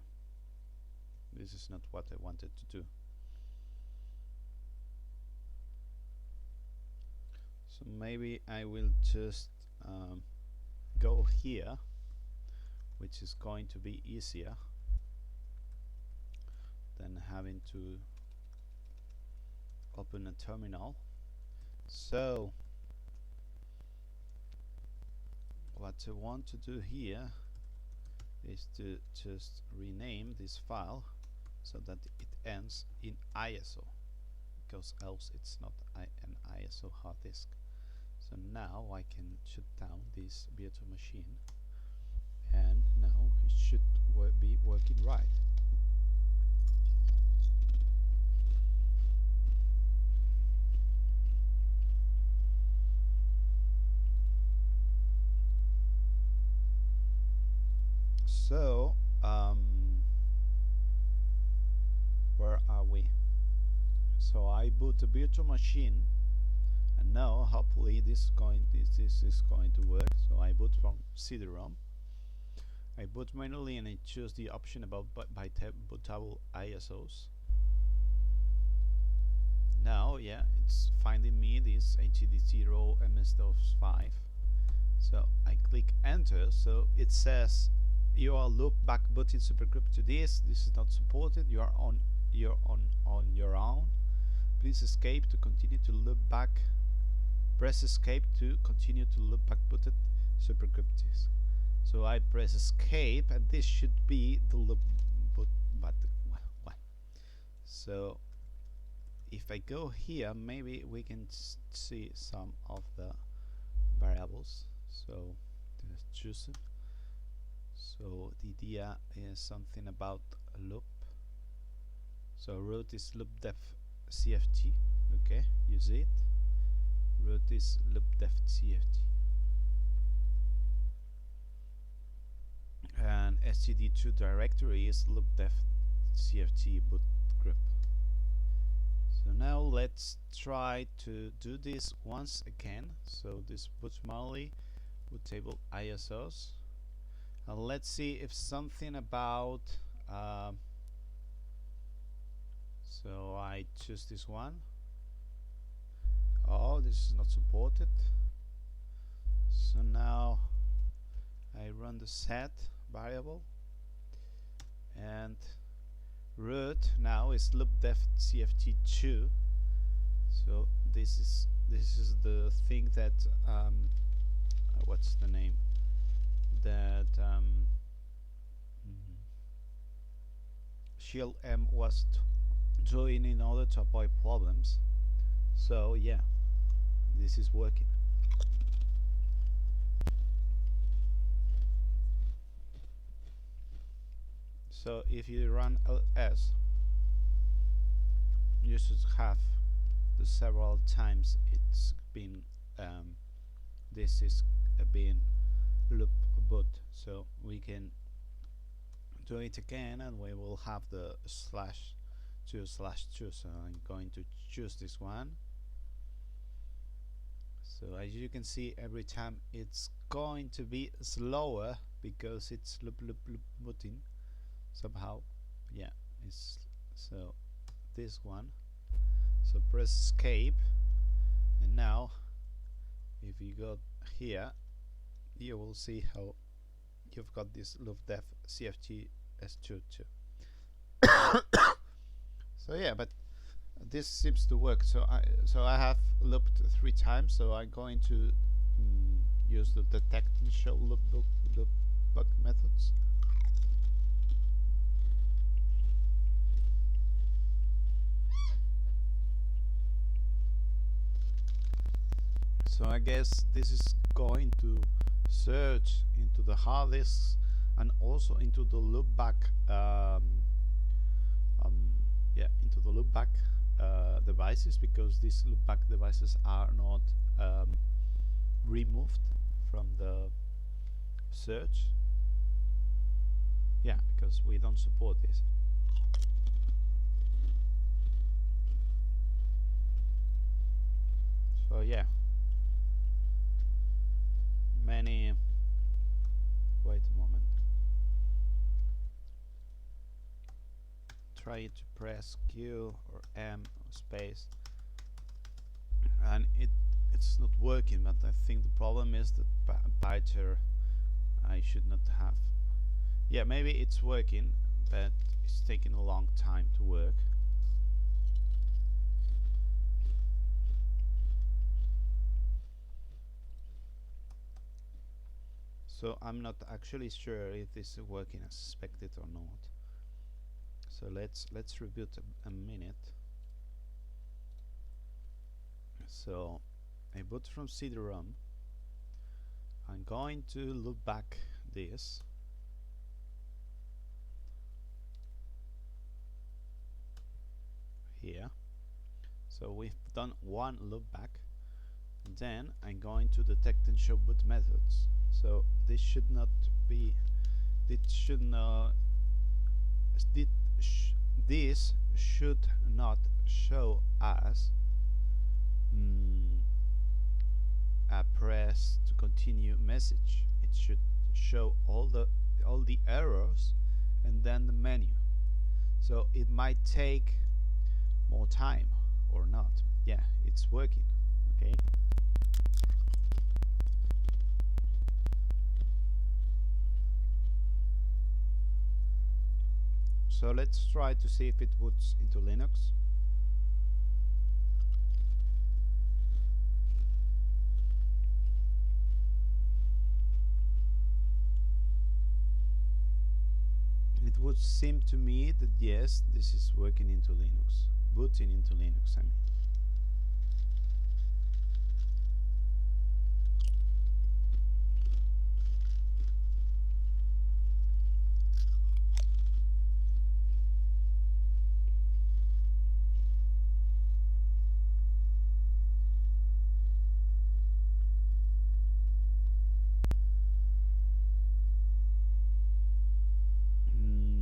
This is not what I wanted to do. So maybe I will just go here, which is going to be easier than having to open a terminal. So what I want to do here is to just rename this file so that it ends in ISO, because else it's not an ISO hard disk. So now I can shut down this virtual machine, and now it should be working right. So where are we? So I boot the virtual machine, and now hopefully this is going to work. So I boot from CD-ROM. I boot manually and I choose the option about bootable ISOs. Now, yeah, it's finding me this HDD0 MS-DOS 5. So I click enter. So it says you are loop back booted supergroup to this. This is not supported. You are on your own. Please escape to continue to loop back. Press escape to continue to loop back booted supergroup disk. So I press escape, and this should be the loop, but what? So if I go here, maybe we can see some of the variables. So let's choose it. So the idea is something about a loop. So root is loop def CFG. Okay, you see it. Root is loop def CFG. And std2 directory is loop def CFG boot group. So now let's try to do this once again. So this boot Molly, boot table ISOs, and let's see if something about so I choose this one. Oh, this is not supported. So now I run the set variable, and root now is loop def CFG2. So this is the thing that what's the name that Shield M was doing in order to avoid problems. So yeah, this is working. So if you run ls, you should have the several times it's been this is being loop boot. So we can do it again, and we will have the /2/2. So I'm going to choose this one. So as you can see, every time it's going to be slower because it's loop booting somehow. Yeah, it's so this one. So press escape, and now if you go here, you will see how you've got this loop def CFG S2 too. So yeah, but this seems to work. So I have looped 3 times. So I'm going to use the detect and show loop bug methods. So I guess this is going to search into the hard disks and also into the loopback into the loopback devices, because these loopback devices are not removed from the search. Yeah, because we don't support this. So yeah, many. Wait a moment. Try to press Q or M or space, and it's not working. But I think the problem is that Python I should not have. Yeah, maybe it's working, but it's taking a long time to work. So I'm not actually sure if this is working as expected or not. So let's reboot a minute. So I boot from CD-ROM. I'm going to loop back this. Here. So we've done one loop back. Then I'm going to detect and show boot methods. So this should not be. This should not show us a press to continue message. It should show all the errors and then the menu. So it might take more time or not. Yeah, it's working. Okay. So let's try to see if it boots into Linux. would seem to me that yes, this is working into Linux, booting into Linux, I mean.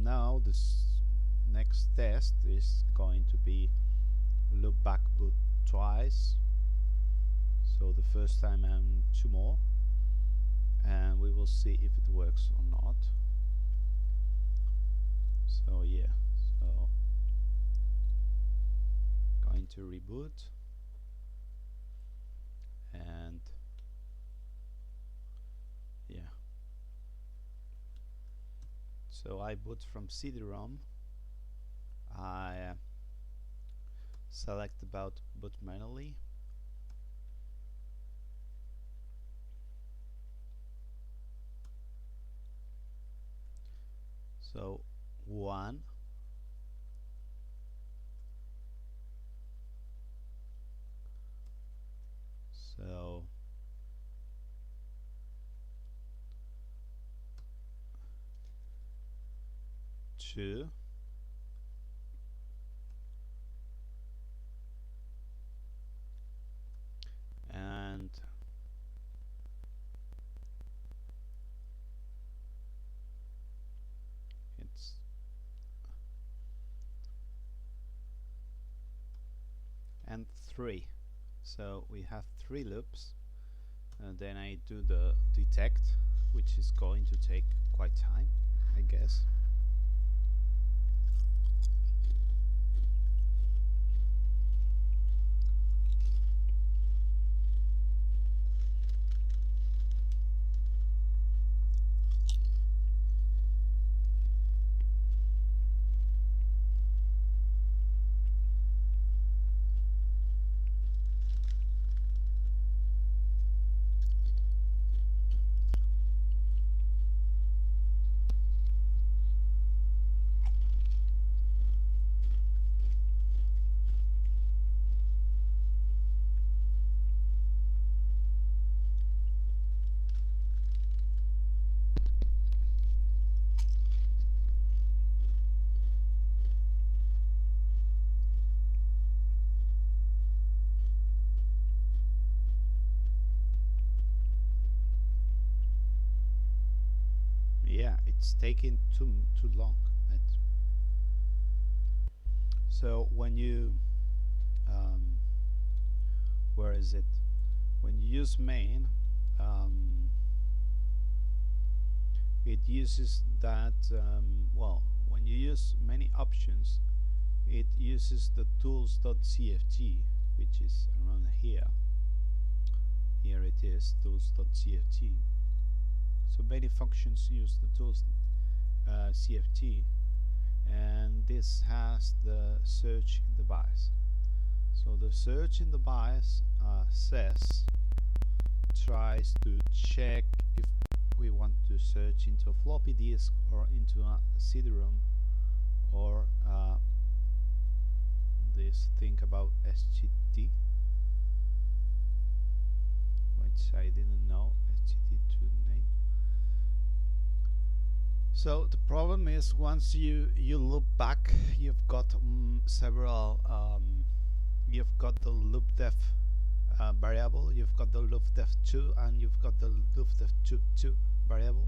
Now this next test is going to be loop back boot twice, so the first time and 2 more, and we will see if it works or not. So yeah, so going to reboot, and yeah, so I boot from CD-ROM. I select about boot manually, so 1, so 2, and it's and 3. So we have 3 loops, and then I do the detect, which is going to take quite time, I guess. Yeah, it's taking too long. So when you where is it? When you use main, it uses that well, when you use many options, it uses the tools.cft, which is around here. Here it is, tools.cft. So many functions use the tools CFT, and this has the search in device. So the search in device tries to check if we want to search into a floppy disk or into a CD-ROM, or this thing about SGT, which I didn't know SGT2 name. So the problem is, once you loop back, you've got several you've got the loopdef variable, you've got the loopdef2, and you've got the loopdef2 variable,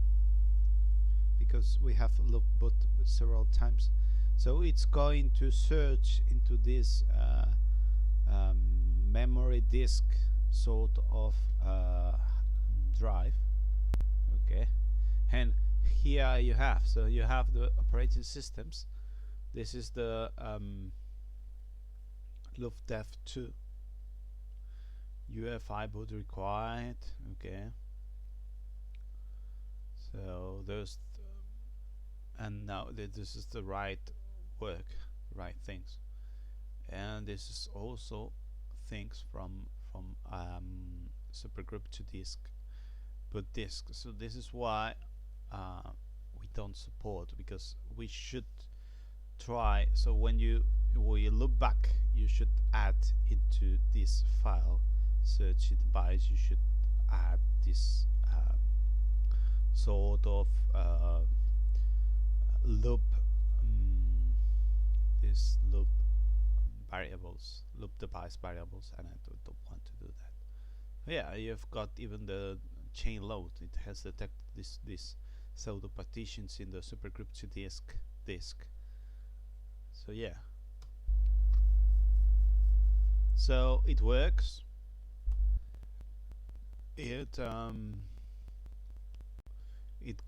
because we have loop boot several times. So it's going to search into this memory disk sort of drive, okay, and here you have, so you have the operating systems. This is the loopdef2 UEFI boot required, okay. So those and now this is the right work, right things, and this is also things from supergroup to disk, boot disk. So this is why we don't support, because we should try. So when you look back, you should add into this file search device, you should add this sort of loop, this loop variables, loop device variables, and I don't want to do that. Yeah, you've got even the chain load. It has detected this pseudo partitions in the supergroup2 disk. So yeah, so it works. It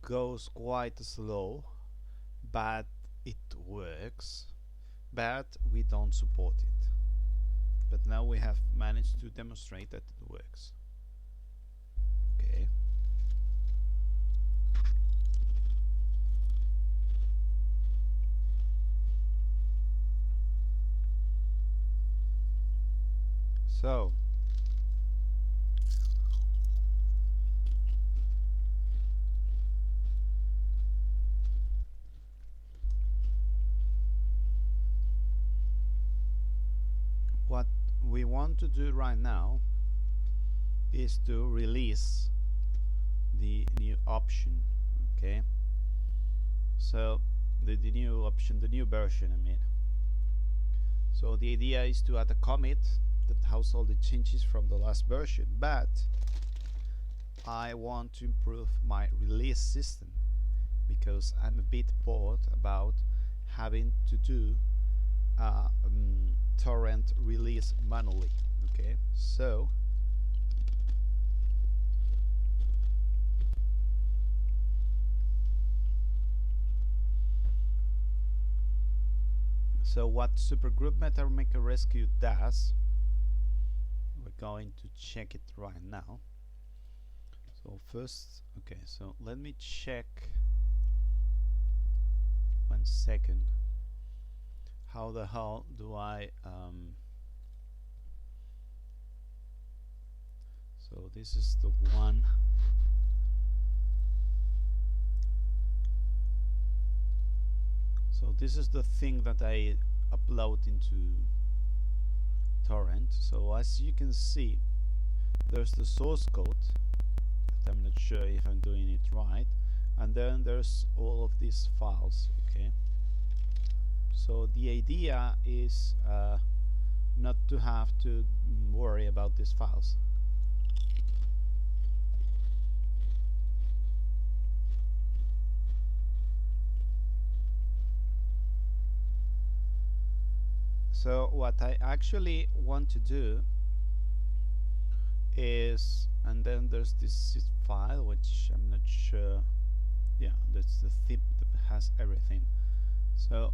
goes quite slow, but it works. But we don't support it. But now we have managed to demonstrate that it works. Okay. So what we want to do right now is to release the new option. Okay, so the new option, the new version, I mean. So the idea is to add a commit that has all the changes from the last version, but I want to improve my release system because I'm a bit bored about having to do torrent release manually. Okay, so what Supergroup Meta Maker Rescue does, we're going to check it right now. So first, okay, so let me check 1 second. How the hell do I so this is the one. So this is the thing that I upload into torrent. So as you can see, there's the source code that I'm not sure if I'm doing it right, and then there's all of these files. Okay, so the idea is not to have to worry about these files. So what I actually want to do is, and then there's this zip file which I'm not sure, yeah, that's the zip that has everything. So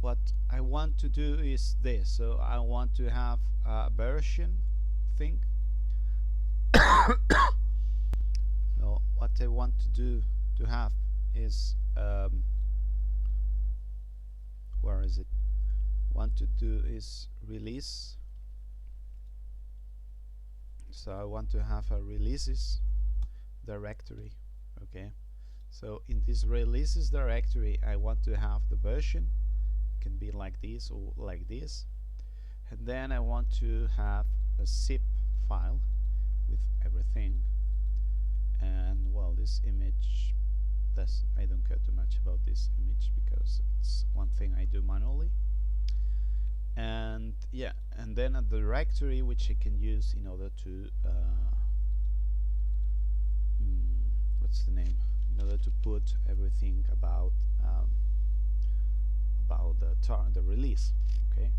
what I want to do is this. So I want to have a version thing. So what I want to do to have is where is it? Want to do is release. So I want to have a releases directory. Okay, so in this releases directory I want to have the version. It can be like this or like this, and then I want to have a zip file with everything. And well, this image, I don't care too much about this image because it's one thing I do manually. And yeah, and then a directory which I can use in order to what's the name, in order to put everything about the release. Okay,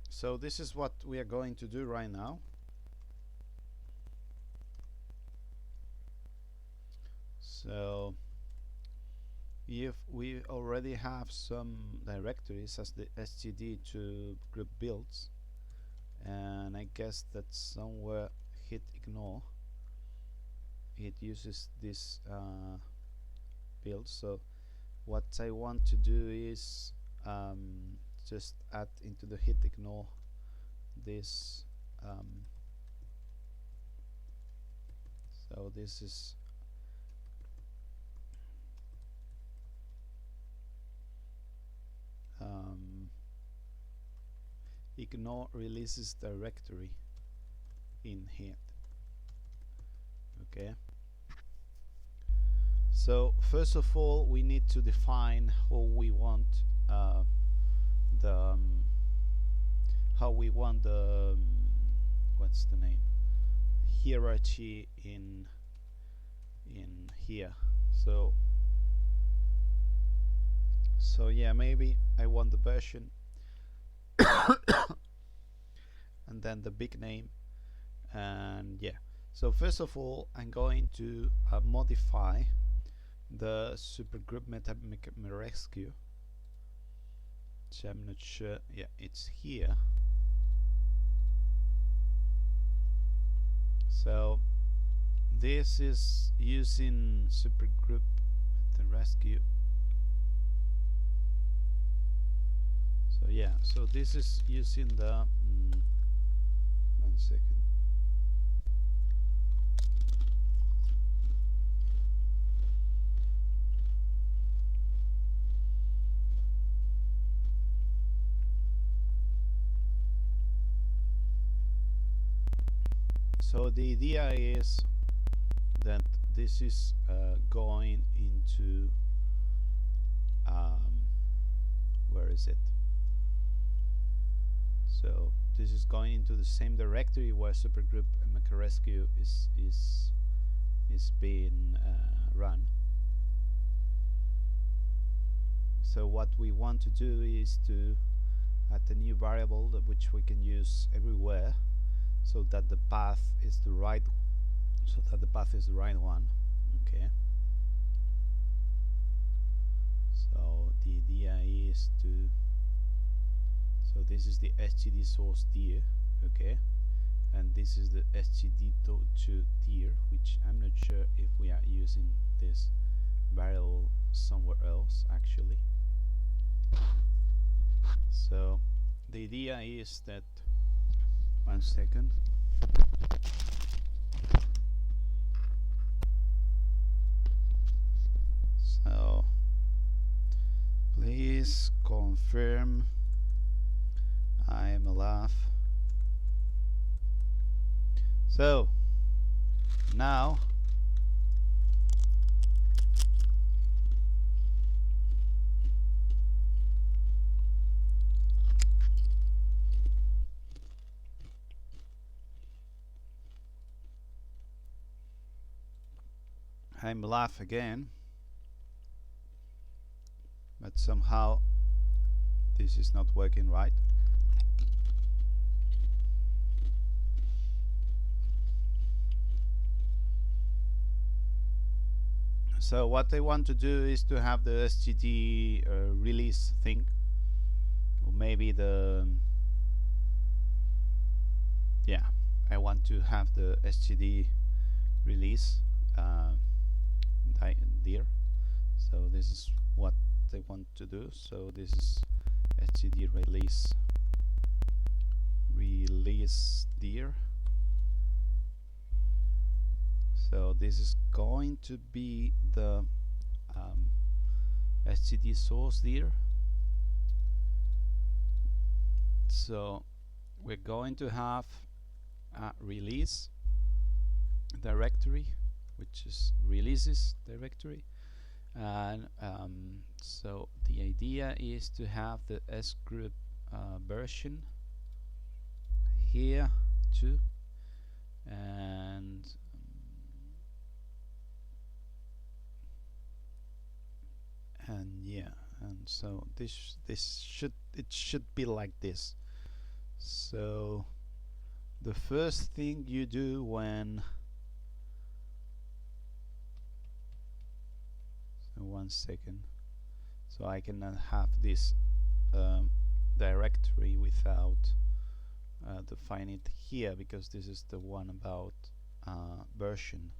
so this is what we are going to do right now. So if we already have some directories as the std to group builds, and I guess that somewhere hit ignore, it uses this field. So what I want to do is just add into the hit ignore this. So this is ignore releases directory in hit. Okay. So first of all, we need to define how we want the what's the name, hierarchy in here. So yeah, maybe I want the version and then the big name, and yeah. So first of all, I'm going to modify the supergroup meta rescue, which I'm not sure. Yeah, it's here. So this is using supergroup meta rescue. So yeah, so this is using the 1 second. So the idea is that this is going into where is it? So this is going into the same directory where supergroup meta rescue is being run. So what we want to do is to add a new variable which we can use everywhere, so that the path is the right one. Okay. So the idea is to, so this is the std source dir, okay, and this is the std2 dir, which I'm not sure if we are using this variable somewhere else actually. So the idea is that, 1 second. So please confirm I am alive. So now I'm alive again, but somehow this is not working right. So what I want to do is to have the std release thing, or maybe the, yeah, I want to have the std release dir. So this is what I want to do. So this is std release dir. So this is going to be the std source dir. So we're going to have a release directory, which is releases directory, and so the idea is to have the sgroup version here too, and yeah, and so this should be like this. So the first thing you do when, so 1 second, so I cannot have this directory without define it here, because this is the one about version.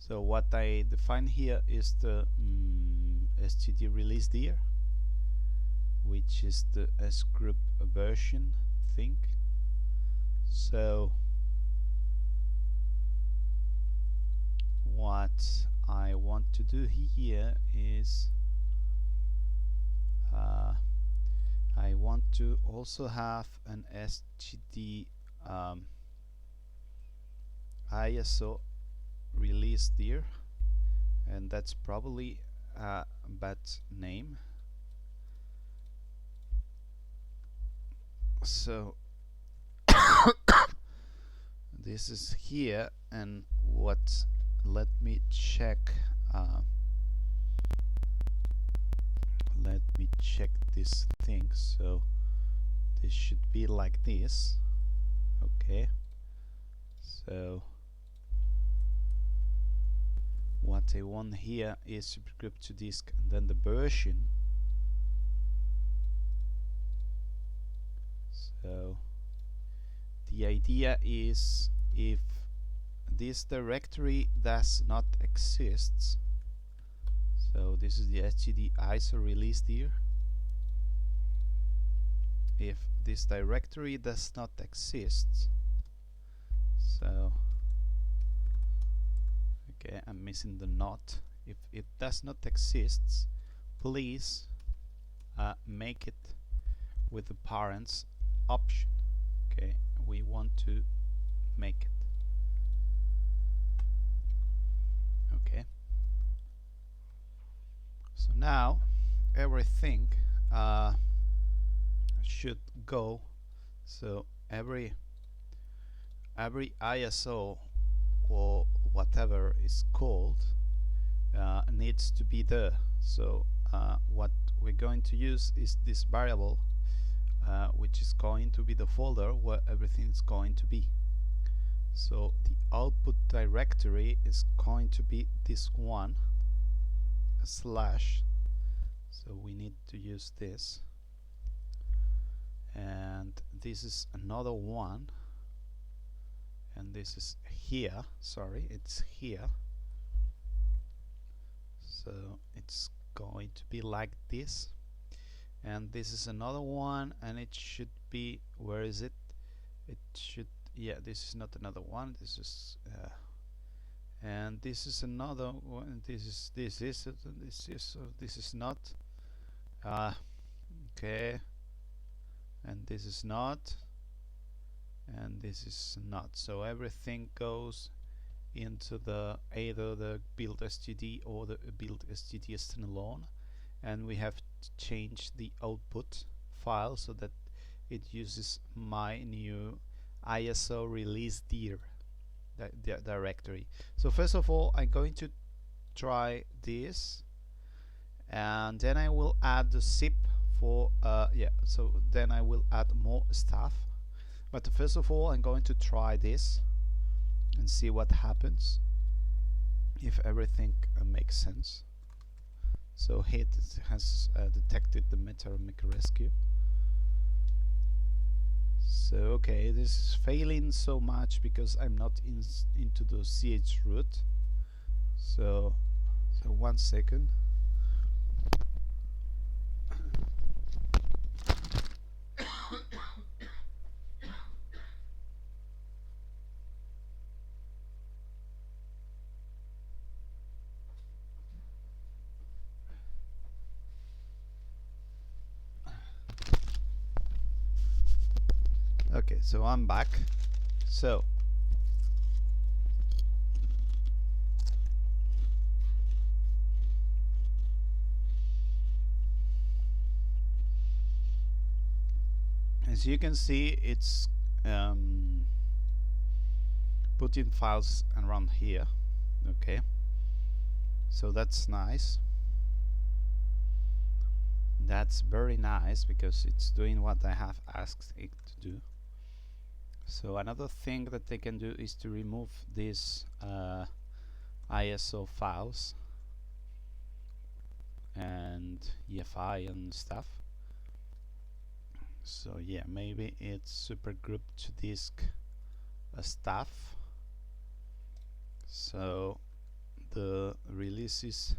So what I define here is the std release dir, which is the sgroup version thing. So what I want to do here is I want to also have an std ISO release dir, and that's probably a bad name. So this is here, and what, let me check this thing. So this should be like this. Okay, so what I want here is Grub2 disk and then the version. So the idea is, if this directory does not exist, so this is the std ISO release dir. If this directory does not exist, so okay, I'm missing the not. If it does not exist, please make it with the parents option. Okay, we want to make it. Okay, so now everything should go. So every ISO or whatever is called needs to be there. So what we're going to use is this variable which is going to be the folder where everything is going to be. So the output directory is going to be this one /. So we need to use this, and this is another one, and this is here. Sorry, it's here. So it's going to be like this, and this is another one, and it should be, where is it? It should, yeah, this is not another one. This is and this is another one. This is not okay, and this is not, and this is not. So everything goes into the either the build std or the build std standalone, and we have to change the output file so that it uses my new ISO release dir directory. So first of all, I'm going to try this, and then I will add the zip for yeah, so then I will add more stuff. But first of all, I'm going to try this and see what happens, if everything makes sense. So it has detected the Metaramic rescue. So okay, this is failing so much because I'm not into the ch root. So 1 second. Okay, so I'm back. So as you can see, it's putting files around here. Okay, so that's nice. That's very nice because it's doing what I have asked it to do. So another thing that they can do is to remove these ISO files and EFI and stuff. So yeah, maybe it's super Grub2 disk stuff. So the releases.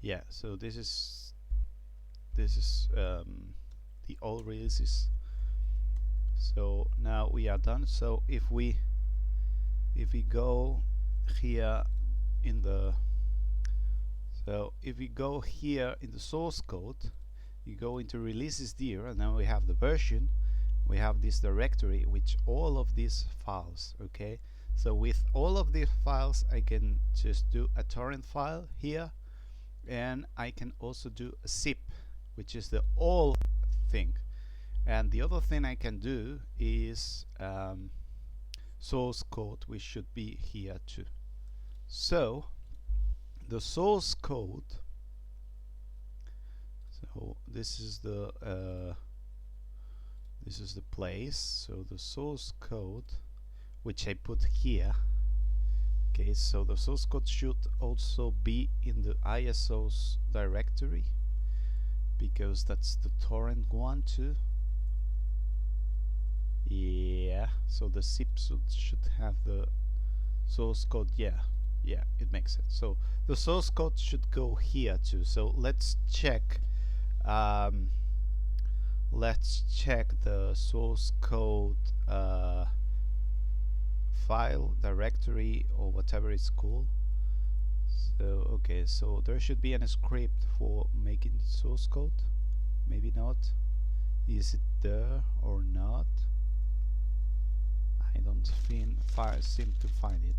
Yeah, so this is the old releases. So now we are done. So if we go here in the source code, you go into releases there, and now we have the version, we have this directory which all of these files. Okay, so with all of these files I can just do a torrent file here, and I can also do a zip, which is the all thing. And the other thing I can do is source code, which should be here too. So the source code, so this is the place. So the source code, which I put here. Okay, so the source code should also be in the ISO's directory, because that's the torrent one too. Yeah, so the zip should have the source code. Yeah, it makes sense. So the source code should go here too. So let's check the source code file directory, or whatever it's called. So okay, so there should be a script for making source code. Maybe not. Is it there or not? I don't seem to find it.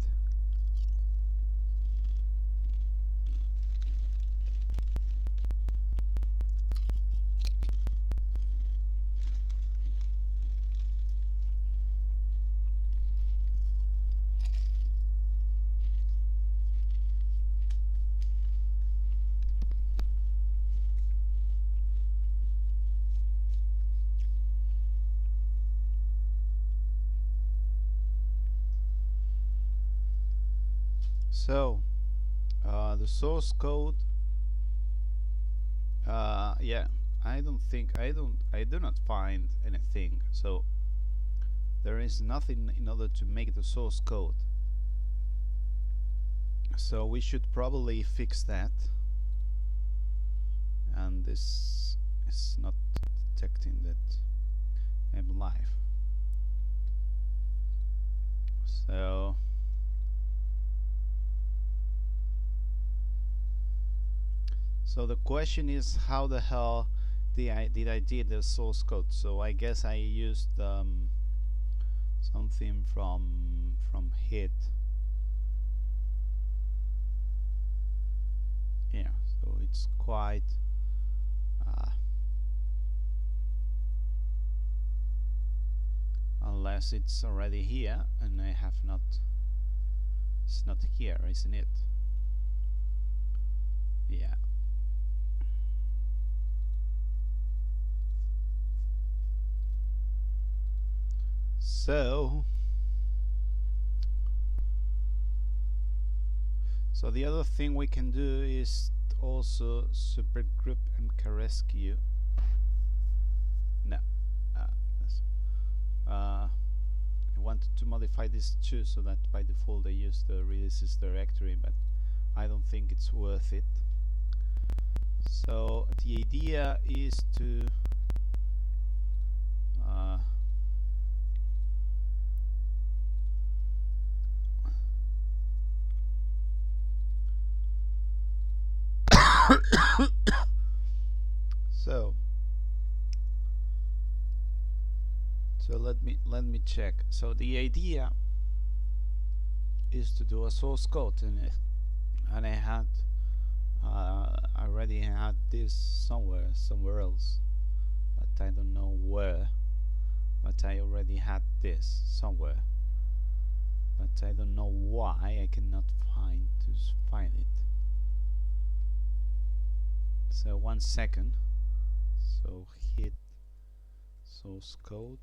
So the source code, yeah, I do not find anything. So there is nothing in order to make the source code. So we should probably fix that. And this is not detecting that I'm live. So the question is, how the hell did I do the source code? So I guess I used something from hit. Yeah, so it's quite unless it's already here, and I have not. It's not here, isn't it? Yeah. So the other thing we can do is also supergroup mkrescue. No, I wanted to modify this too, so that by default I use the releases directory, but I don't think it's worth it. So the idea is to so let me check. So the idea is to do a source code, and I already had this somewhere else, but I don't know where. But I already had this somewhere, but I don't know why I cannot find it. So 1 second. So hit source code.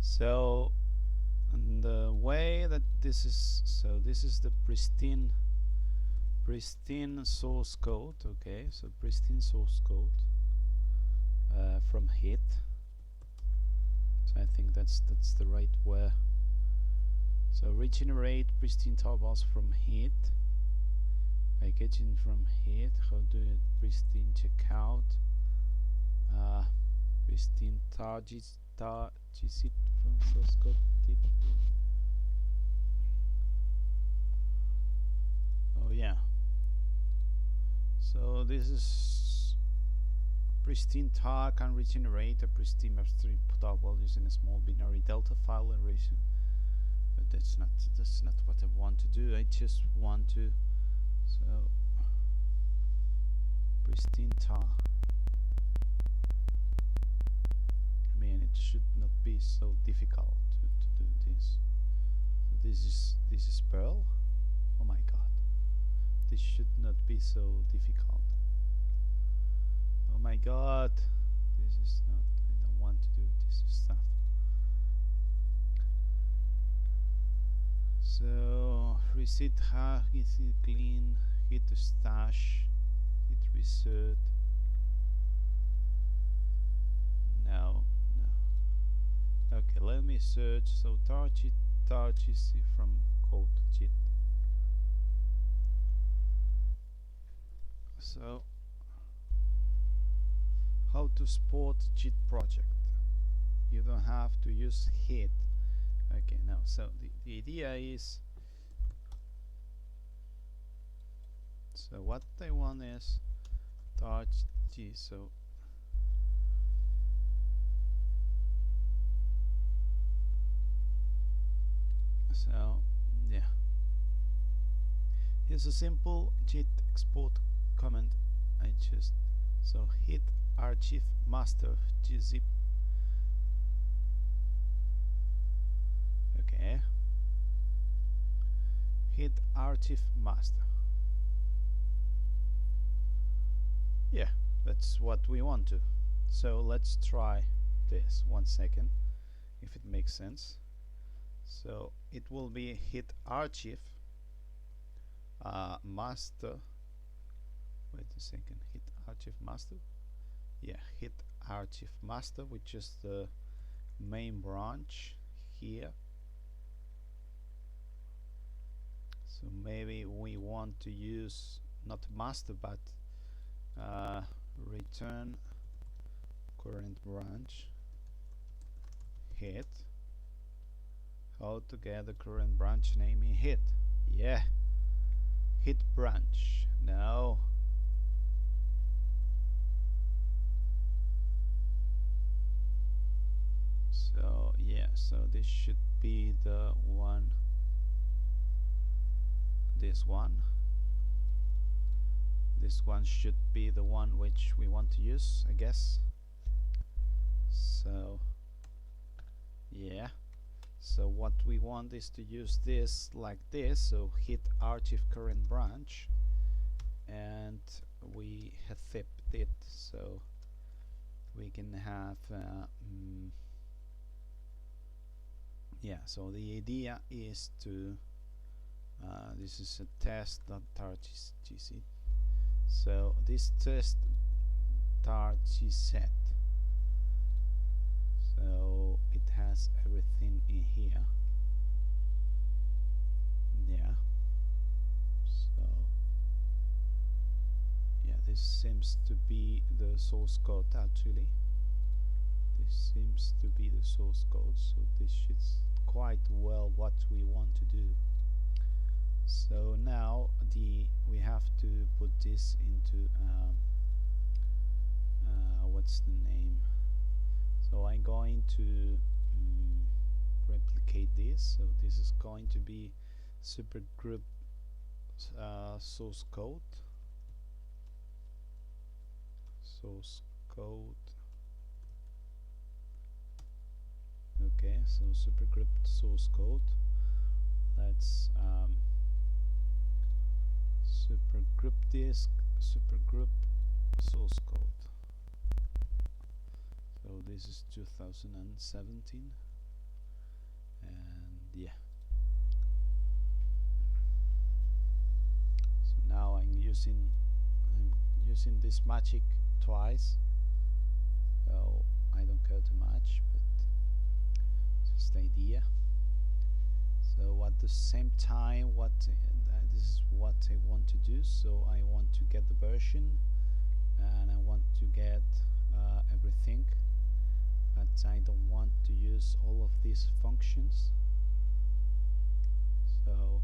So the way that this is, so this is the pristine pristine source code. Okay, so pristine source code from hit. So I think that's the right way. So regenerate pristine toolbars from hit, packaging from hit. How do it? Pristine checkout, pristine targets it from source code. Oh yeah. So this is pristine tar can regenerate a pristine map3 toggle using a small binary delta file erasure. But that's not what I want to do. I just want to pristine tar. I mean, it should not be so difficult to do this. So this is Perl. Oh my god. This should not be so difficult. Oh my god. This is not, I don't want to do this stuff. So reset ha, git clean, hit stash, hit reset. No. Okay, let me search. So target from code JIT. So how to support JIT project? You don't have to use hit. Okay, now so the idea is, so what I want is touch G. So yeah, here's a simple JIT export command. I just hit archive master gzip. Okay, hit archive master. Yeah, that's what we want to. So let's try this 1 second if it makes sense. So it will be hit archive master. Wait a second, hit archive master. Yeah, hit archive master, which is the main branch here. So maybe we want to use not master but return current branch, hit. How to get the current branch name in hit? Yeah, hit branch. Now so yeah, so this should be the one. This one should be the one which we want to use, I guess. So yeah, so what we want is to use this like this. So hit archive current branch and we have zipped it, so we can have yeah, so the idea is to this is a test.targz. So this test targz, so it has everything in here. Yeah, so yeah, this seems to be the source code. Actually, this seems to be the source code, so this is quite well what we want to do. So now we have to put this into what's the name? So I'm going to replicate this. So this is going to be supergroup source code. Okay, so supergroup source code. Let's supergroup disk, supergroup source code. So this is 2017, and yeah. So now I'm I'm using this magic twice, so I don't care too much, but just the idea. So at the same time, this is what I want to do. So I want to get the version, and I want to get everything, but I don't want to use all of these functions. So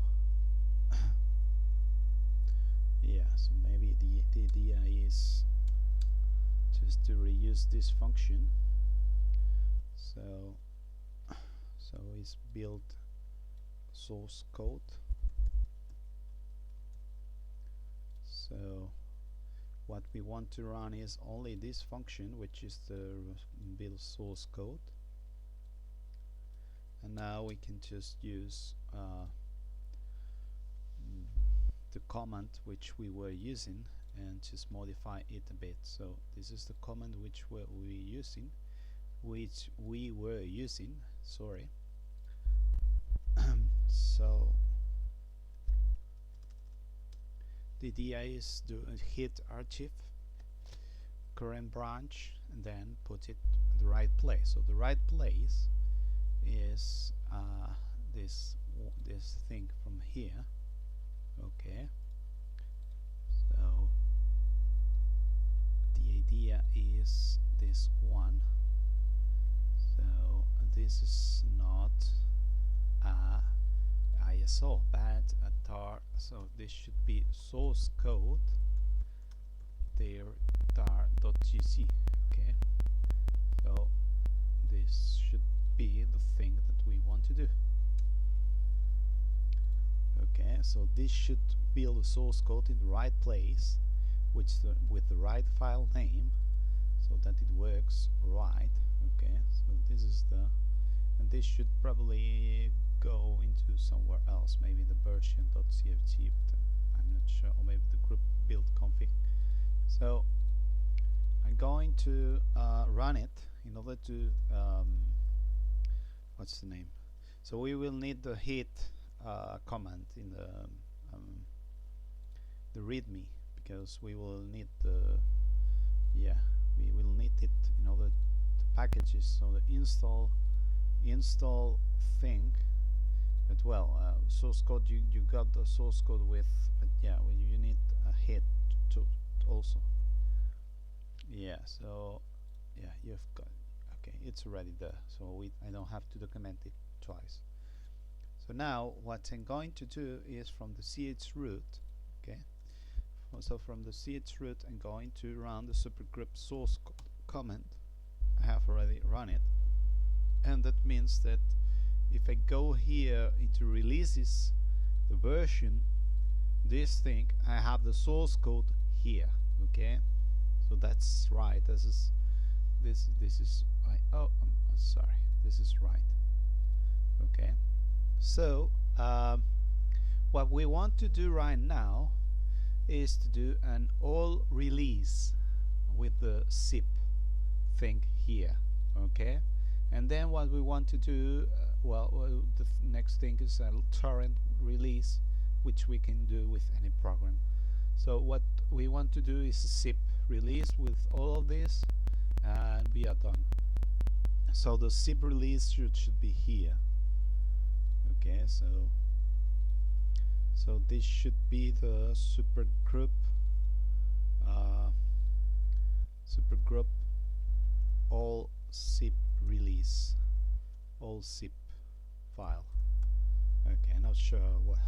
yeah, so maybe the idea is just to reuse this function. So it's build source code. So what we want to run is only this function, which is the build source code, and now we can just use the command which we were using and just modify it a bit. So this is the command which we were using, sorry. So the idea is to hit archive current branch and then put it at the right place. So the right place is this thing from here. Okay, so the idea is this one. So this is not ISO but a tar, so this should be source code there tar.gc. okay, so this should be the thing that we want to do. Okay, so this should build the source code in the right place, with the right file name, so that it works right. Okay, so this is and this should probably go into somewhere else, maybe the version.cfg, but I'm not sure, or maybe the group build config. So I'm going to run it in order to what's the name? So we will need the hit command in the readme, because we will need we will need it in order to packages. So the install thing, but well, source code, you got the source code with, but yeah, well, you need a hit to also. Yeah, so yeah, you've got, okay, it's already there, so I don't have to document it twice. So now what I'm going to do is from the chroot, okay, so from the chroot I'm going to run the supergroup source command. I have already run it, and that means that if I go here into releases, the version, this thing, I have the source code here. Okay, so that's right. This is right. Oh, I'm sorry. This is right. Okay, so what we want to do right now is to do an all release with the zip thing here. Okay, and then what we want to do, the next thing is a torrent release, which we can do with any program. So what we want to do is a zip release with all of this, and we are done. So the zip release should be here. Okay, so this should be the supergroup all zip release, all zip file. Okay, I'm not sure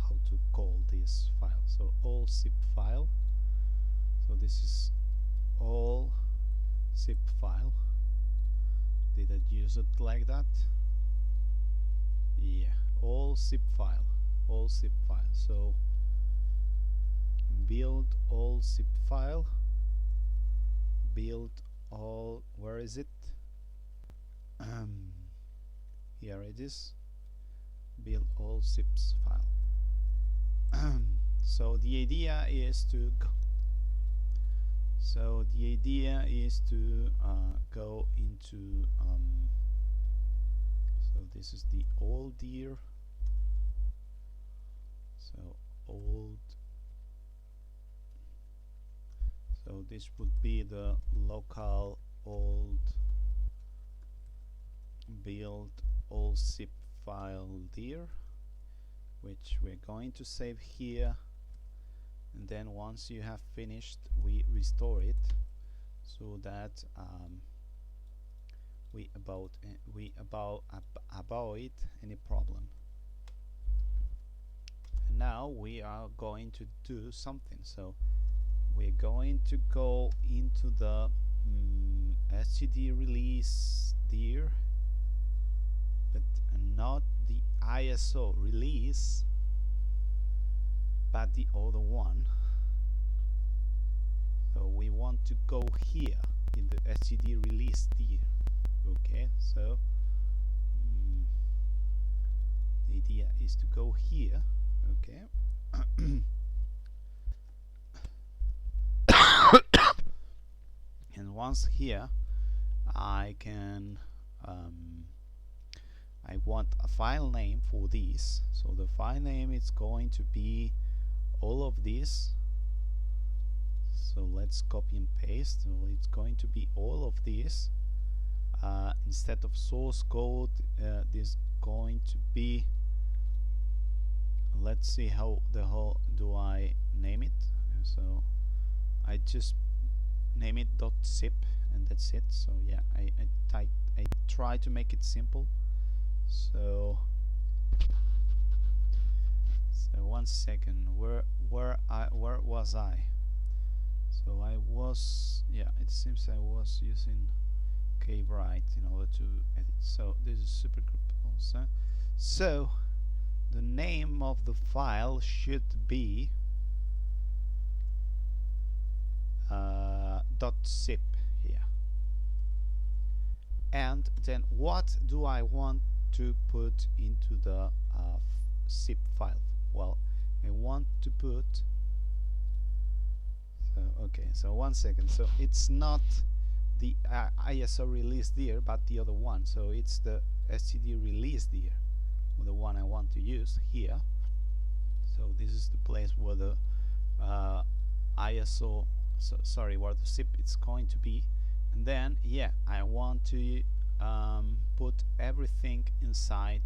how to call this file. So all zip file. So this is all zip file. Did I use it like that? Yeah, all zip file, all zip file. So build all zip file, build all, where is it? Here it is, build all zips file. So the idea is to go into so this is the old year, so old So this would be the local old build all zip file dir, which we're going to save here, and then once you have finished we restore it so that we avoid any problem. And now we are going to do something. So we're going to go into the std release dir, but not the ISO release, but the other one. So we want to go here in the std release dir. Okay, so the idea is to go here. Okay. And once here I can I want a file name for this. So the file name is going to be all of this. So let's copy and paste. So it's going to be all of this. Instead of source code, this going to be, let's see how the whole do I name it. So I just name it .zip and that's it. So yeah, I try to make it simple. So one second, where was I? So I was, yeah, it seems I was using Grub2 in order to edit. So this is supergroup also. So the name of the file should be .zip here. And then what do I want to put into the zip file? Well, I want to put, so okay, so one second, so it's not the ISO release dir but the other one. So it's the std release dir, the one I want to use here. So this is the place where the ISO, sorry, where the zip is going to be. And then yeah, I want to put everything inside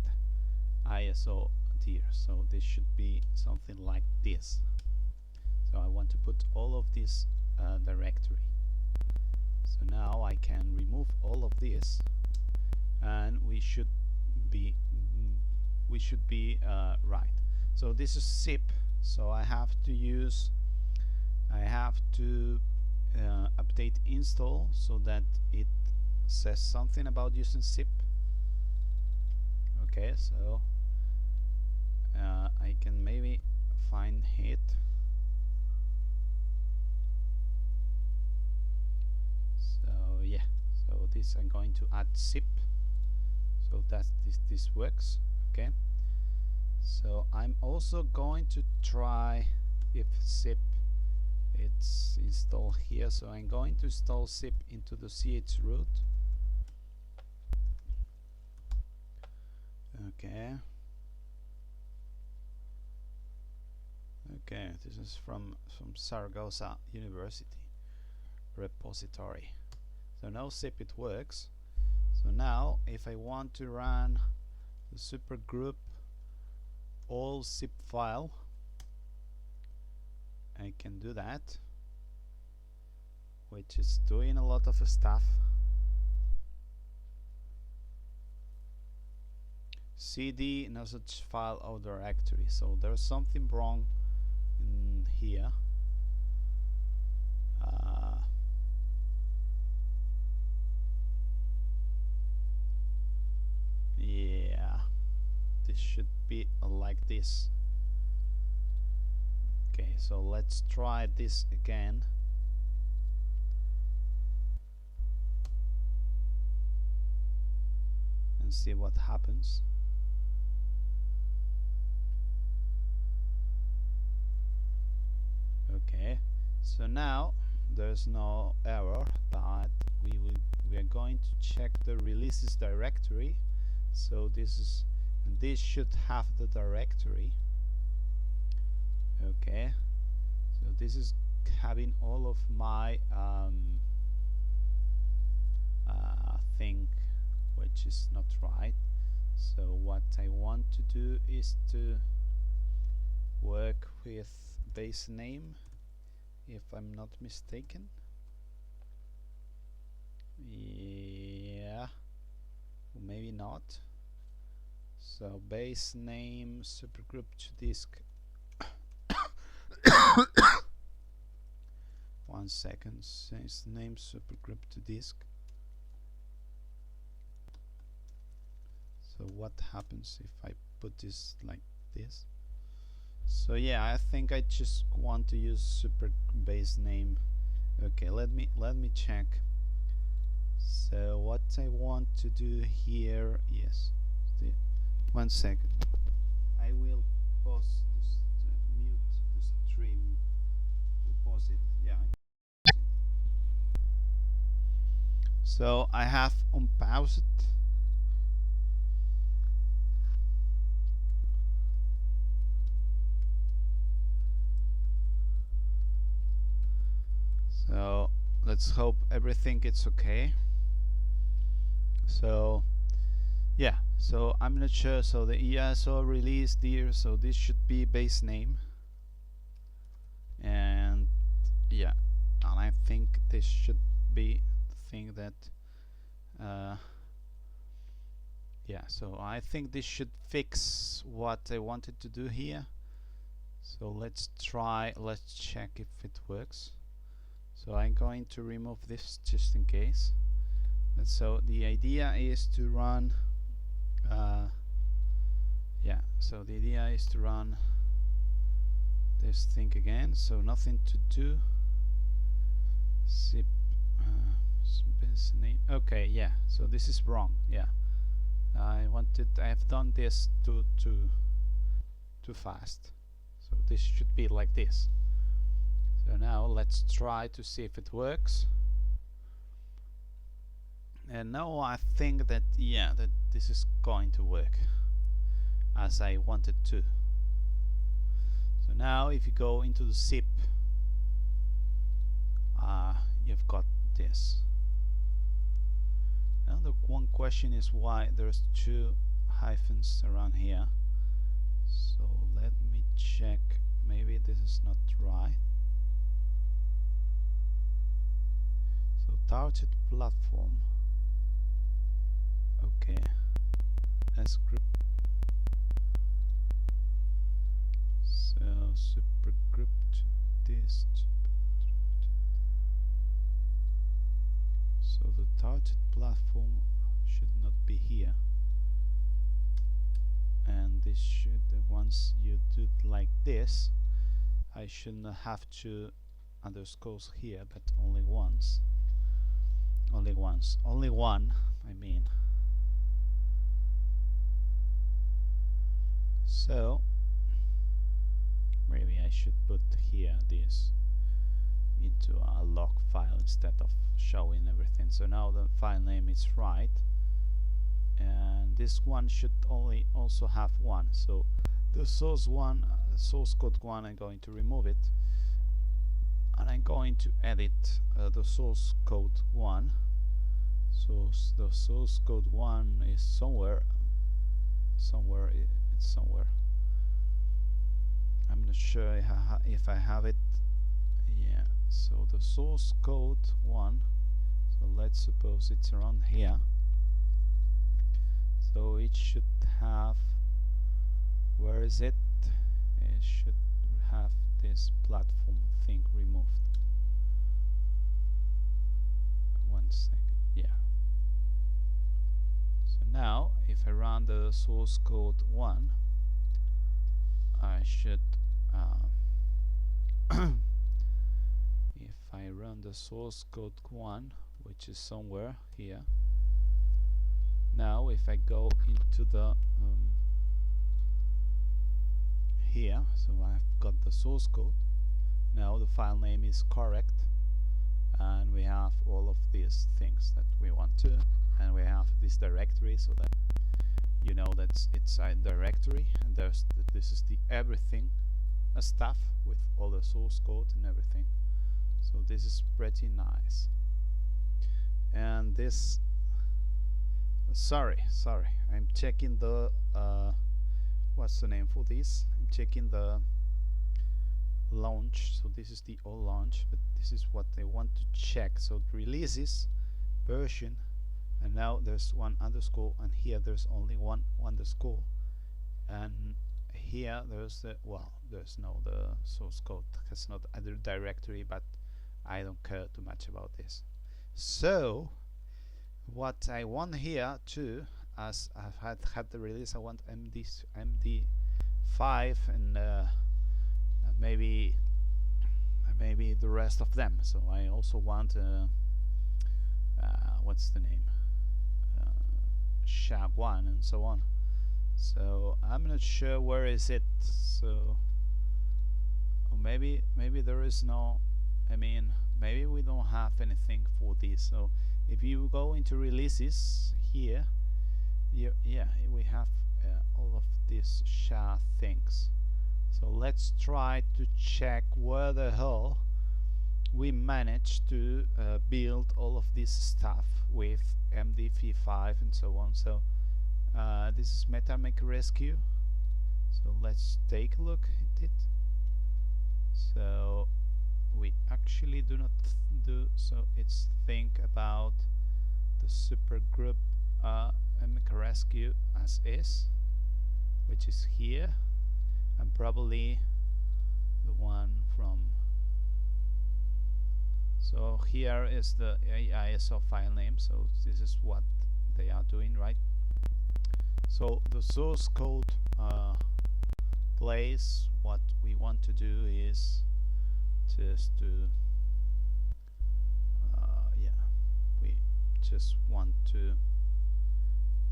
ISO dir. So this should be something like this. So I want to put all of this directory. So now I can remove all of this, and we should be right. So this is zip. So I have to update install so that it says something about using zip. Okay, so I can maybe find it. So yeah, so this I'm going to add zip so that this works. Okay, so I'm also going to try if zip it's installed here. So I'm going to install zip into the ch root. Okay. Okay, this is from Zaragoza University repository. So now zip it works. So now if I want to run the supergroup all zip file, I can do that, which is doing a lot of stuff. cd no such file or directory. So there's something wrong in here. Yeah, this should be like this. Okay, so let's try this again. And see what happens. Okay, so now there's no error, but we are going to check the releases directory. So this should have the directory. Okay, so this is having all of my thing, which is not right. So what I want to do is to work with base name, if I'm not mistaken. Yeah, maybe not. So base name supergroup to disk. 1 second. Base name supergroup to disk. So what happens if I put this like this? So yeah, I think I just want to use super base name. Okay, let me check. So what I want to do here, yes. 1 second. I will pause this, mute the stream. We'll pause it. Yeah. So I have unpaused. So let's hope everything is okay. So yeah, so I'm not sure. So the ESO released here, so this should be base name, and yeah, and I think this should be the thing that yeah, so I think this should fix what I wanted to do here. So let's check if it works. So I'm going to remove this just in case. But so the idea is to run yeah, so the idea is to run this thing again, so nothing to do. Zip name. Okay, yeah, so this is wrong. Yeah, I've done this too fast, so this should be like this. So now let's try to see if it works. And now I think that yeah, that this is going to work as I wanted to. So now if you go into the zip, you've got this. Now the one question is why there's 2 hyphens around here. So let me check, maybe this is not right. So target platform. Okay, as group. So supergroup to this. So the target platform should not be here, and this should, once you do it like this, I shouldn't have 2 underscores here, but only once. Only one, I mean. So maybe I should put here this into a log file instead of showing everything. So now the file name is right, and this one should only also have 1. So the source code 1, I'm going to remove it, and I'm going to edit the source code 1. So the source code 1 is somewhere. It's somewhere. I'm not sure if I have it. Yeah. So the source code 1. So let's suppose it's around here. So it should have. Where is it? It should have this platform thing removed. 1 second. Yeah. So now, if I run the source code 1, I should. If I run the source code 1, which is somewhere here. Now, if I go into the here, so I've got the source code. Now the file name is correct, and we have all of these things that we want to, and we have this directory, so that you know that it's a directory, and this is the everything stuff with all the source code and everything. So this is pretty nice. And this, sorry, I'm checking the what's the name for this? I'm checking the launch. So this is the old launch, but this is what they want to check. So it releases version, and now there's one underscore, and here there's only one underscore, and here there's the, well, there's no, the source code has not a directory, but I don't care too much about this. So what I want here too, as I've had the release, I want MD5 and maybe the rest of them. So I also want what's the name, SHA1 and so on. So I'm not sure where is it. So maybe there is no, I mean, maybe we don't have anything for this. So if you go into releases here, yeah, we have all of these SHA things. So let's try to check where the hell we managed to build all of this stuff with MD5 and so on. So this is MetaMake Rescue. So let's take a look at it. So we actually do not do, so it's think about the super group MK Rescue as is, which is here, and probably the one from, so here is the ISO file name. So this is what they are doing, right? So the source code place, what we want to do is just to yeah, we just want to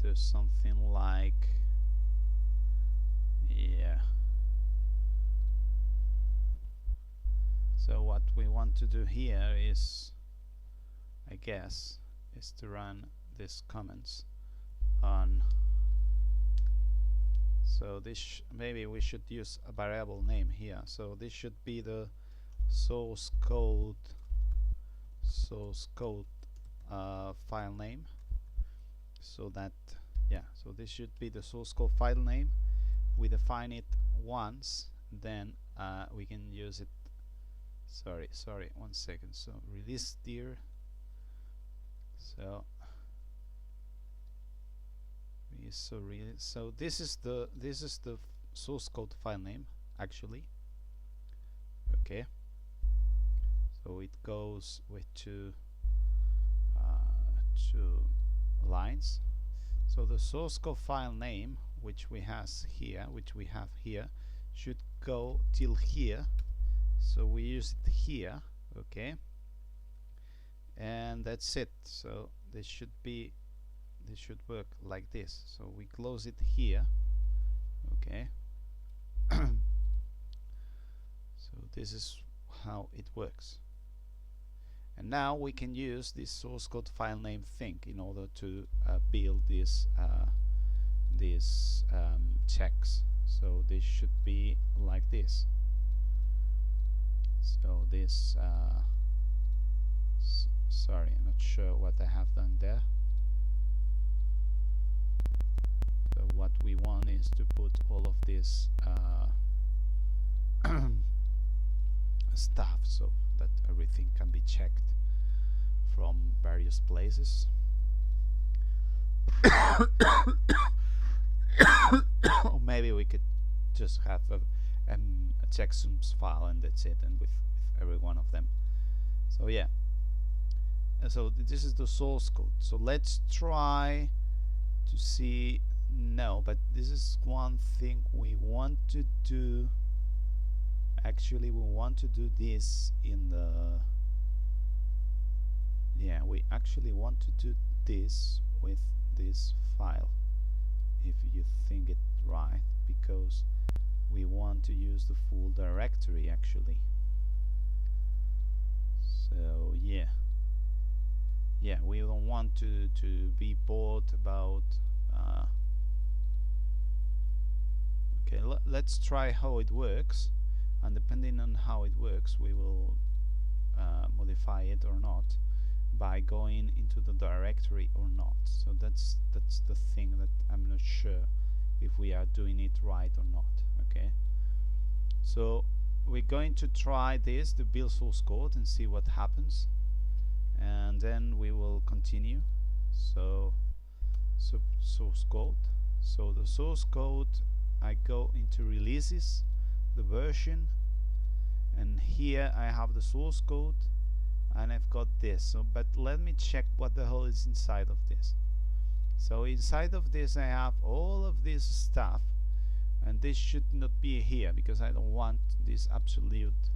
do something like, yeah, so what we want to do here is, I guess, is to run these comments on. So this maybe we should use a variable name here. So this should be the source code file name. So that, yeah, so this should be the source code file name. We define it once, then we can use it. Sorry, 1 second. So release dir. So this is the source code file name actually. Okay. So it goes with two lines. So the source code file name, which we have here, should go till here. So we use it here, okay, and that's it. So this should work like this. So we close it here, okay. So this is how it works. And now we can use this source code file name thing in order to build these checks. So this should be like this. So this sorry, I'm not sure what I have done there. So what we want is to put all of this stuff so that everything can be checked from various places. Or maybe we could just have a checksums file and that's it, and with every one of them. So yeah, so this is the source code. So let's try to see. No, but this is one thing we want to do. Actually, we want to do this in the, yeah, we actually want to do this with this file, if you think it right, because we want to use the full directory actually. So yeah, we don't want to be bored about okay, let's try how it works, and depending on how it works we will modify it or not by going into the directory or not. So that's the thing that I'm not sure if we are doing it right or not. Okay, so we're going to try this, the build source code, and see what happens, and then we will continue. So source code. So the source code, I go into releases, the version, and here I have the source code, and I've got this. So but let me check what the hell is inside of this. So inside of this I have all of this stuff, and this should not be here because I don't want this absolute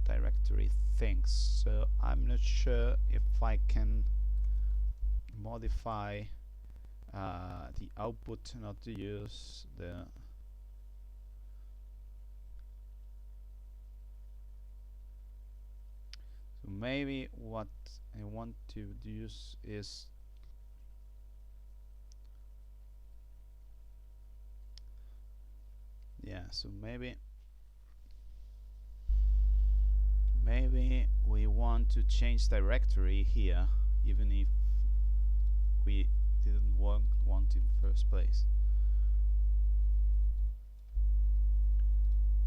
directory things. So I'm not sure if I can modify the output not to use the so maybe what I want to use is so maybe we want to change directory here even if we didn't want in first place.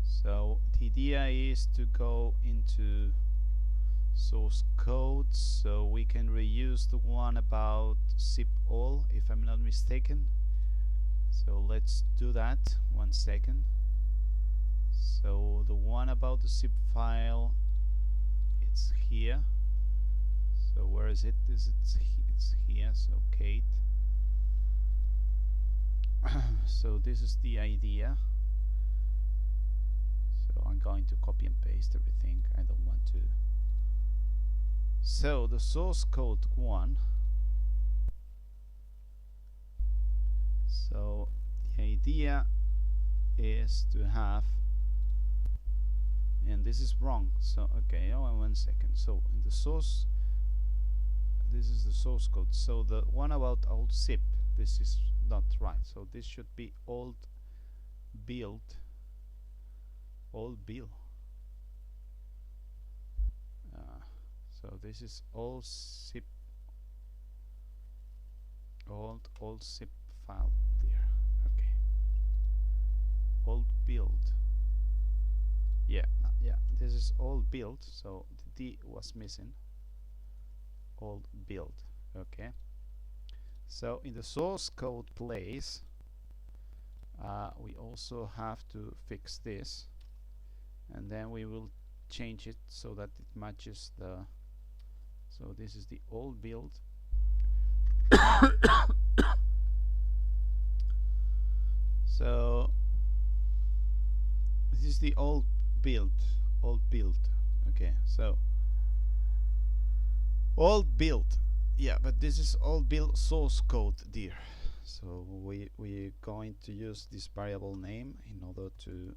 So the idea is to go into source code so we can reuse the one about zip all, if I'm not mistaken. So let's do that. 1 second. So the one about the zip file, it's here. So where is it? It's here. So Kate. So this is the idea. So I'm going to copy and paste everything. I don't want to. So the source code one. So the idea is to have, and this is wrong. So okay, 1 second. So in the source, this is the source code. So the one about old zip, this is not right. So this should be old build. So this is old zip, old zip file there. Okay, old build. Yeah, this is old build. So the D was missing. Old build. Okay. So in the source code place, we also have to fix this, and then we will change it so that it matches the. So this is the old build. So this is the old build. Okay, so old build. Yeah, but this is old build source code there. So we're going to use this variable name in order to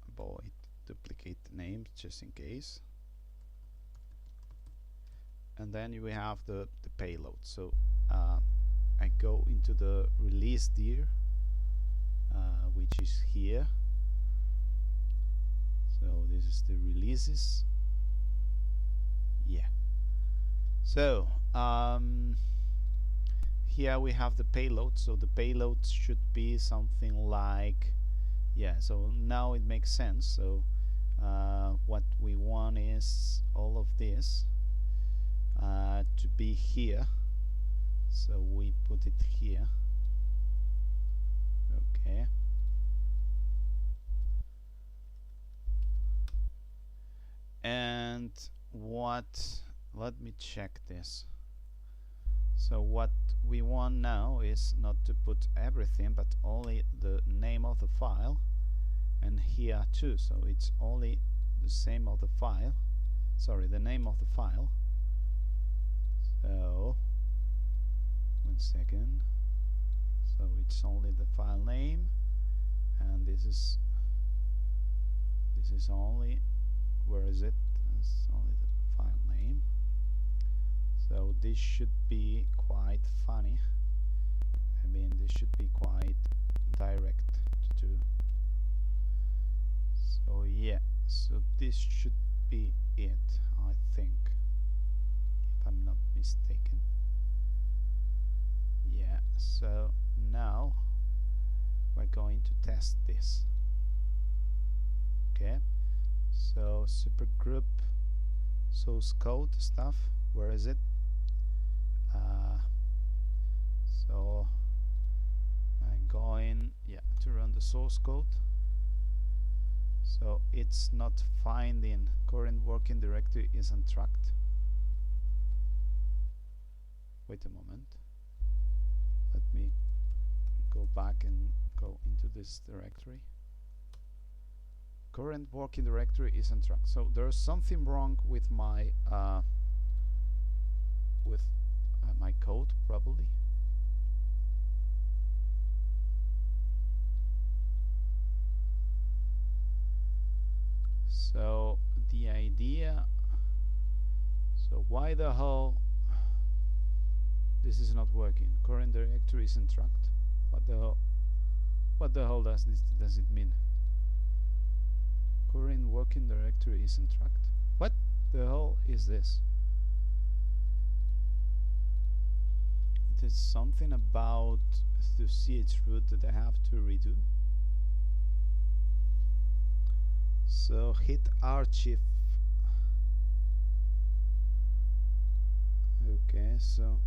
avoid duplicate names just in case. And then we have the payload. So I go into the release there, which is here. So this is the releases. Yeah. So here we have the payload. So the payload should be something like, so now it makes sense. So what we want is all of this to be here. So we put it here. Okay. And let me check this. So what we want now is not to put everything, but only the name of the file, and here too. So it's only the same of the file. Sorry, the name of the file. So 1 second. So it's only the file name, and this is only, where is it? It's only the file name. So this should be quite funny. I mean, this should be quite direct to do. So yeah, so this should be it, I think, if I'm not mistaken. Yeah, so now we're going to test this. Okay, so supergroup source code stuff, where is it? So I'm going to run the source code. So it's not finding current working directory is untracked. Wait a moment. Let me go back and go into this directory. Current working directory is untracked. So there's something wrong with my my code, probably. So the idea, so why the hell this is not working? Current directory is untracked. What the hell does it mean? Current working directory is untracked. What the hell is this? It is something about the chroot that I have to redo. So hit archive. Okay, so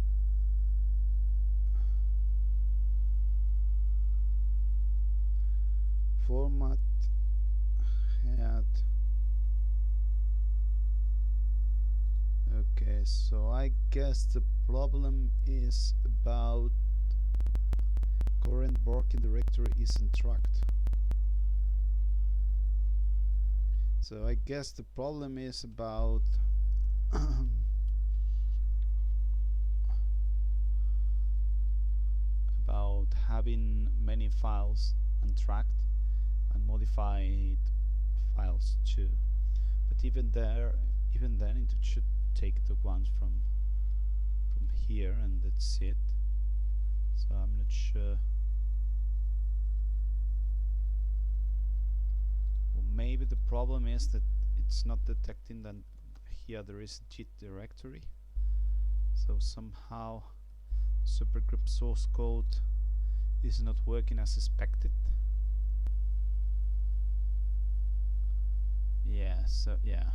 format head. Okay, so I guess the problem is about current working directory is untracked. So I guess the problem is about about having many files untracked and modified files too. But even then it should take the ones from here, and that's it. So I'm not sure. Or maybe the problem is that it's not detecting that here there is a git directory. So somehow supergroup source code is not working as expected. Yeah, so yeah.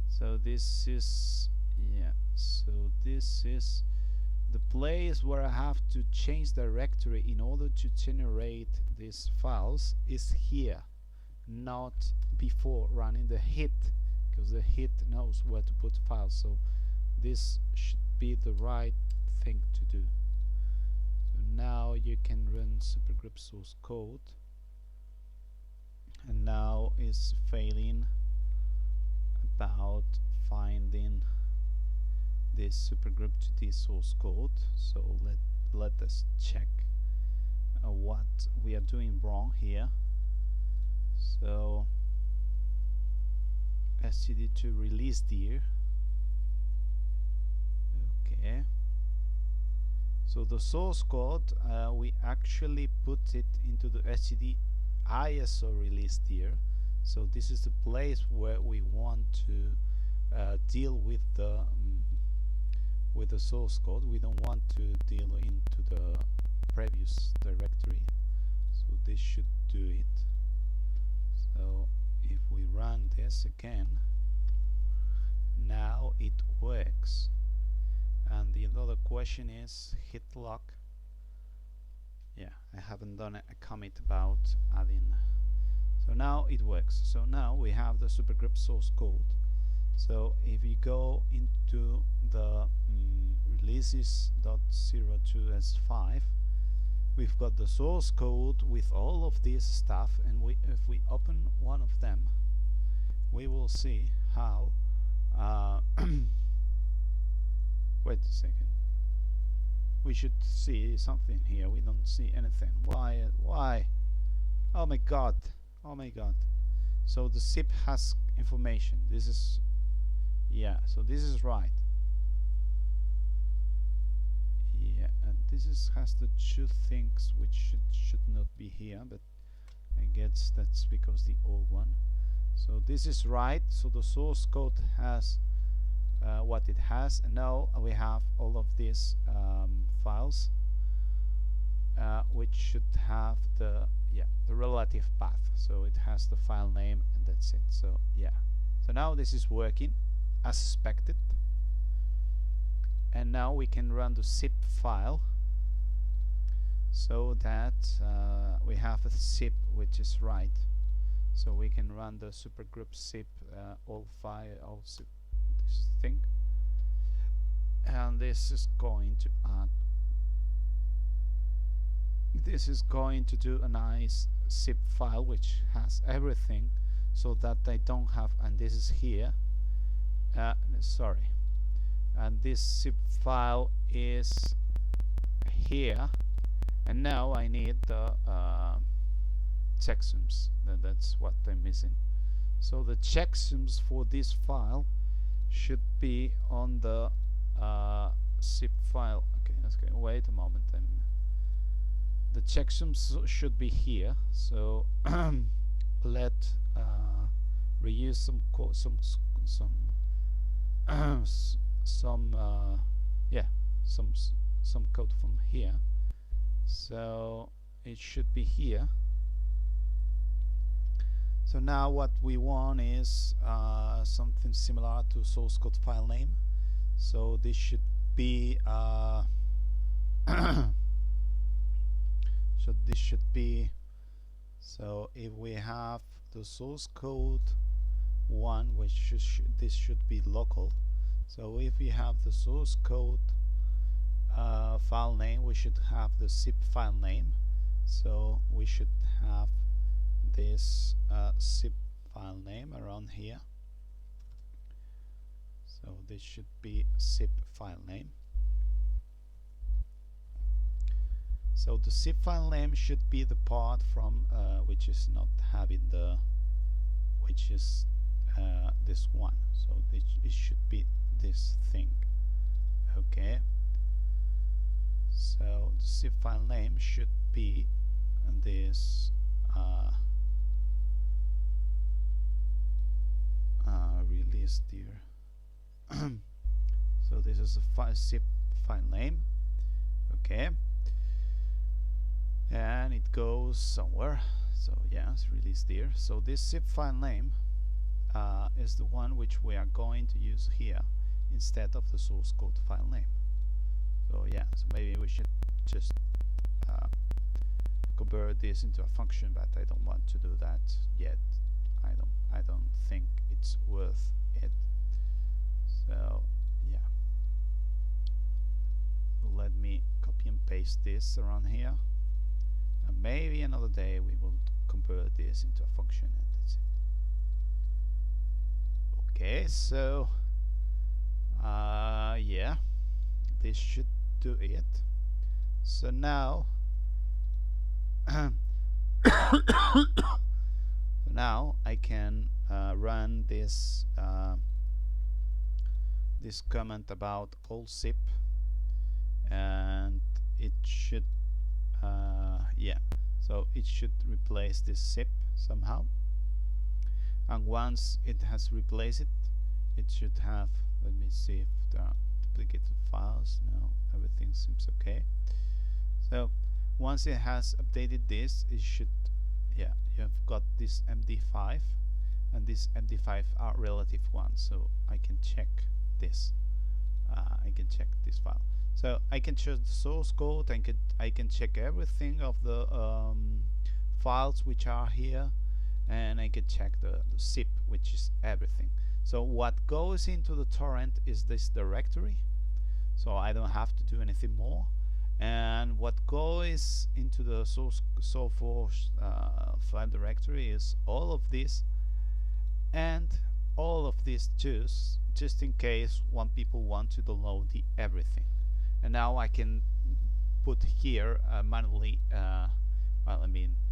So this is the place where I have to change directory in order to generate these files is here, not before running the hit, because the hit knows where to put files. So this should be the right thing to do. So now you can run supergroup source code, and now it's failing about finding this supergroup to this source code. So let us check what we are doing wrong here. So std to release dir. Okay, so the source code we actually put it into the std ISO release dir. So this is the place where we want to deal with the source code. We don't want to deal into the previous directory, so this should do it. So if we run this again, now it works. And the other question is hit lock. Yeah, I haven't done a commit about adding. So now it works. So now we have the supergroup source code. So if you go into the releases.02s5, we've got the source code with all of this stuff, and if we open one of them, we will see how wait a second, we should see something here. We don't see anything. Why? Oh my god, oh my god. So the zip has information. This is, yeah, so this is right. Yeah, and this has the two things which should not be here, but I guess that's because the old one. So this is right. So the source code has what it has, and now we have all of these files which should have the relative path. So it has the file name and that's it. So so now this is working as expected, and now we can run the zip file so that we have a zip which is right. So we can run the supergroup zip all zip this thing, and this is going to add. This is going to do a nice zip file which has everything, so that I don't have, and this is here. Sorry, and this zip file is here, and now I need the checksums. That's what I'm missing. So the checksums for this file should be on the zip file. Okay, wait a moment. The checksums should be here. So let reuse some code from here. So it should be here. So now what we want is something similar to source code file name. So this should be so if we have the source code 1, which this should be local. So if we have the source code file name, we should have the zip file name. So we should have this zip file name around here. So this should be zip file name. So the zip file name should be the part from which is not having the, which is this one. So it should be this thing. Okay. So the zip file name should be this release there. So this is a zip file name. Okay. And it goes somewhere. So it's released there. So this zip file name is the one which we are going to use here instead of the source code file name. So so maybe we should just convert this into a function, but I don't want to do that yet. I don't think it's worth it. So so let me copy and paste this around here, and maybe another day we will convert this into a function, and that's it. Okay, so this should do it. So now now I can run this this comment about all zip, and it should so it should replace this zip somehow, and once it has replaced it, it should have, let me see if there are duplicated files. No, everything seems okay. So once it has updated this, it should you have got this MD5, and this MD5 are relative ones, so I can check this. I can check this file. So I can check the source code, and I can check everything of the files which are here, and I can check the zip, which is everything. So what goes into the torrent is this directory, so I don't have to do anything more. And what goes into the source file directory is all of this, and all of these just in case people want to download everything. And now I can put here manually,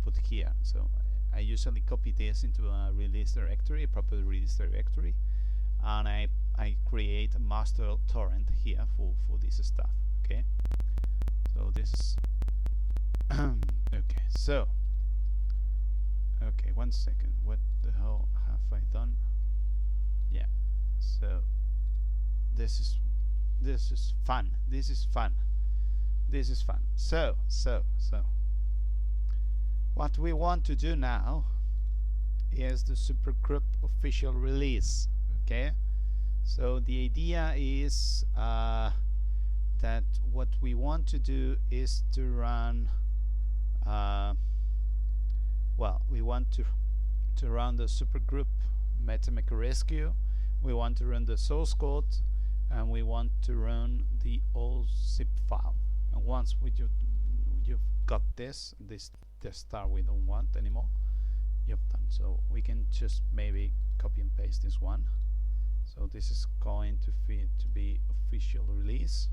put here. So I usually copy this into a release directory, a proper release directory, and I create a master torrent here for this stuff. Okay. So this is okay. So okay, 1 second. What the hell have Python. Yeah, so this is fun. This is fun. So what we want to do now is the supergroup official release. Okay, so the idea is that what we want to do is to run well, we want to run the supergroup MetaMaker Rescue, we want to run the source code, and we want to run the old zip file. And once you've got this star we don't want anymore, you've done. So we can just maybe copy and paste this one. So this is going to be official release.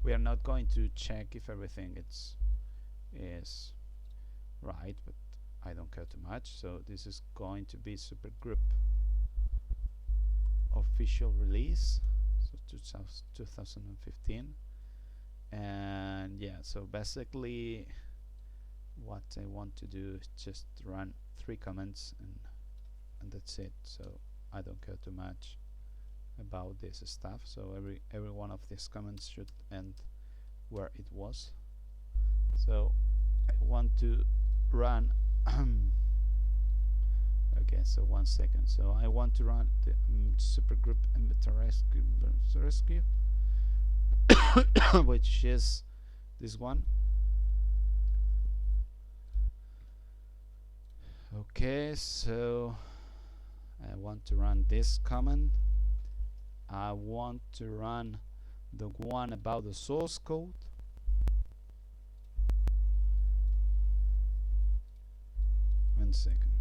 We are not going to check if everything is right, but I don't care too much. So this is going to be supergroup official release, so 2015. And yeah, so basically what I want to do is just run 3 comments and that's it. So I don't care too much about this stuff. So every one of these comments should end where it was. So I want to run okay, so 1 second. So I want to run the supergroup rescue which is this one. Okay, so I want to run this command. I want to run the one about the source code. One second.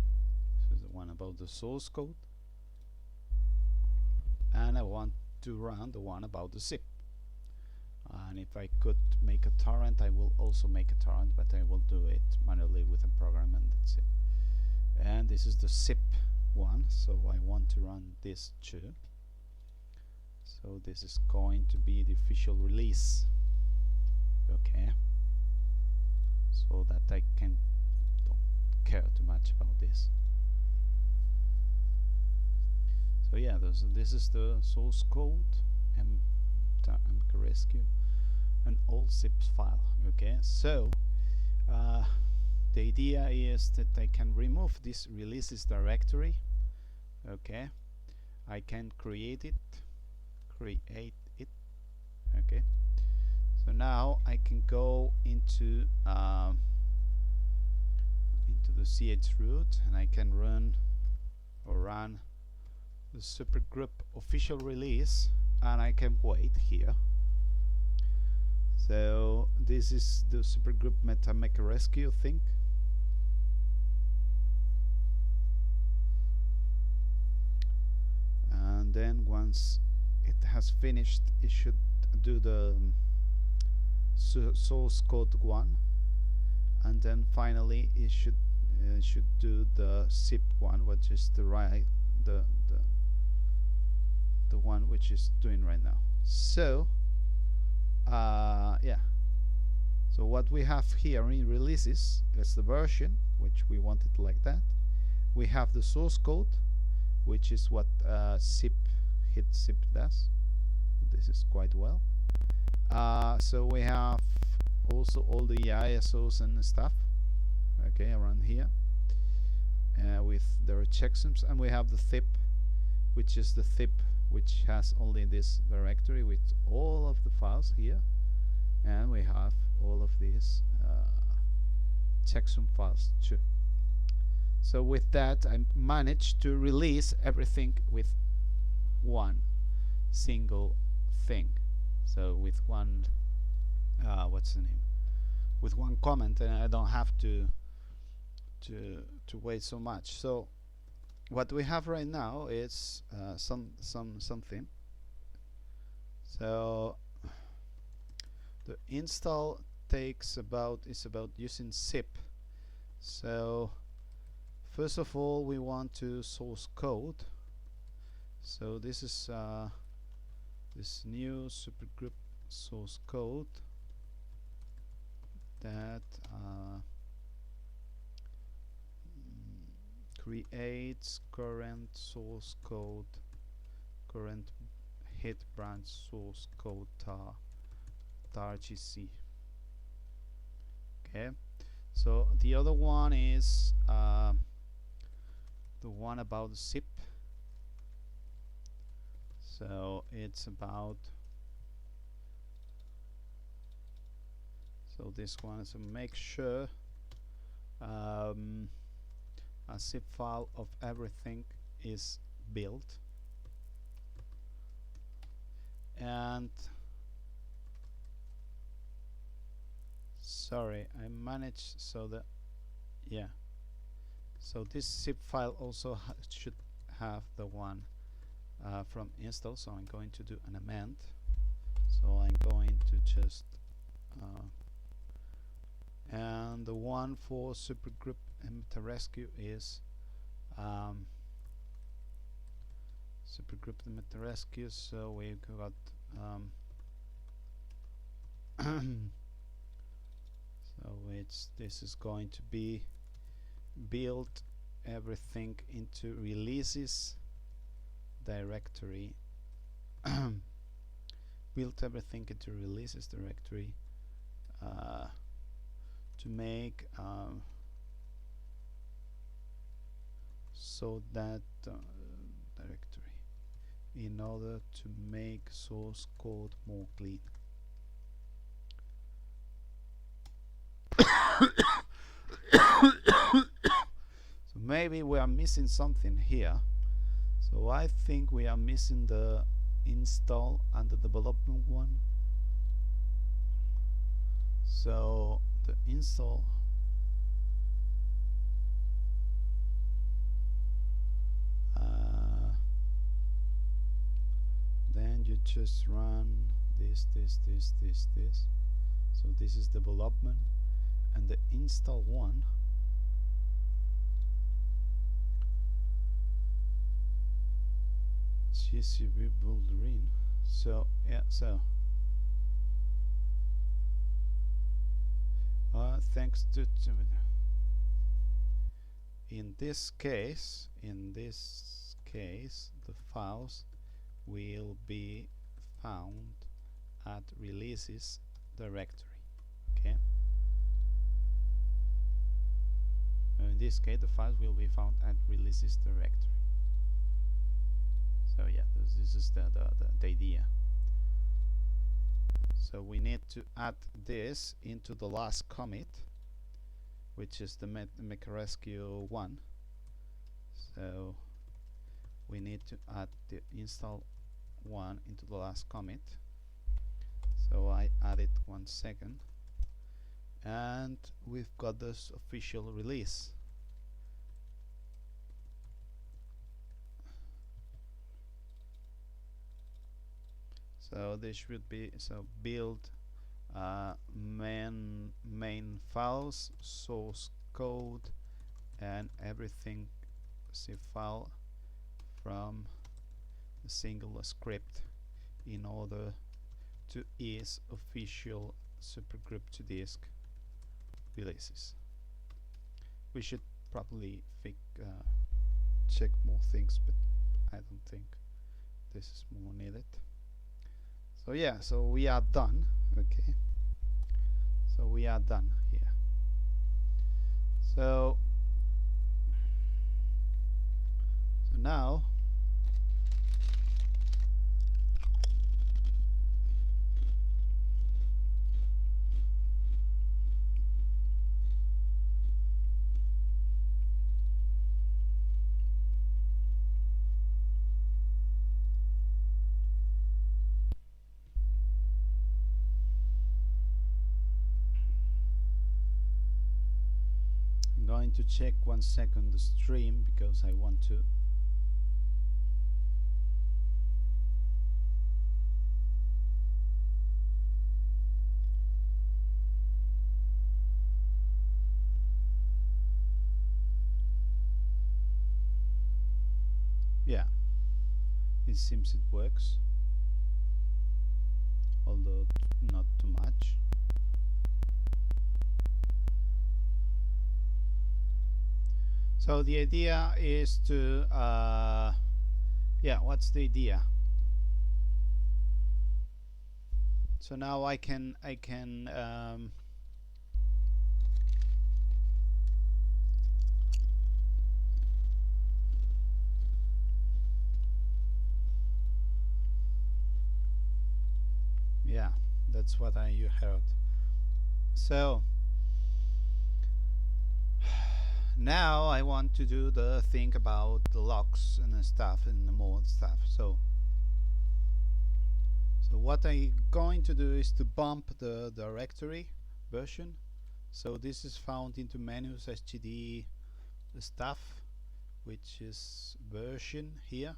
So the one about the source code, and I want to run the one about the zip. And if I could make a torrent, I will also make a torrent, but I will do it manually with a program, and that's it. And this is the zip one, so I want to run this too. So this is going to be the official release. Okay, so that I don't care too much about this. So yeah, this is the source code, MK rescue, an old zip file. Okay, so the idea is that I can remove this releases directory. Okay, I can create it. Okay, so now I can go into the chroot, and I can run the supergroup official release, and I can wait here. So this is the supergroup MetaMaker rescue thing. And then once it has finished, it should do the source code one, and then finally it should do the zip one, which is the one which is doing right now. So yeah, so what we have here in releases is the version, which we want it like that. We have the source code, which is what zip does. This is quite well. So we have also all the ISOs and stuff, okay, around here, with their checksums, and we have the zip, which is the zip which has only this directory with all of the files here, and we have all of these checksum files too. So with that, I managed to release everything with one single thing. So with one what's the name? With one comment, and I don't have to wait so much. So what we have right now is something. So the install is about using zip. So first of all, we want to source code. So this is this new supergroup source code that creates current source code, current hit branch source code tar gc. Okay, so the other one is the one about the zip. So it's about, so this one is to make sure a zip file of everything is built, and sorry, I managed so that, yeah, so this zip file also should have the one from install. So I'm going to do an amend, so I'm going to just and the one for supergroup and meta-rescue is supergroup and meta-rescue. So we got so this is going to be build everything into releases directory. Build everything into releases directory to make so that directory in order to make source code more clean. So maybe we are missing something here. So I think we are missing the install and the development one. So the install, then you just run this. So this is development, and the install one GCB builder-in. So yeah, so thanks to in this case the files will be found at releases directory. Okay, in this case the files will be found at releases directory. So yeah, this is the idea. So we need to add this into the last commit, which is the meta-rescue one. So we need to add the install one into the last commit. So I add it 1 second, and we've got this official release. So this should be, so build main files, source code, and everything zip file from a single script in order to ease official supergroup to disk releases. We should probably check more things, but I don't think this is more needed. So yeah, so we are done. Okay, so we are done here. So now I'm going to check 1 second the stream because I want to yeah, it seems it works, although not too much. So the idea is to yeah, what's the idea? So now I can yeah, that's what you heard. So now I want to do the thing about the locks and stuff and more stuff. So what I'm going to do is to bump the directory version. So this is found into menus std stuff, which is version here.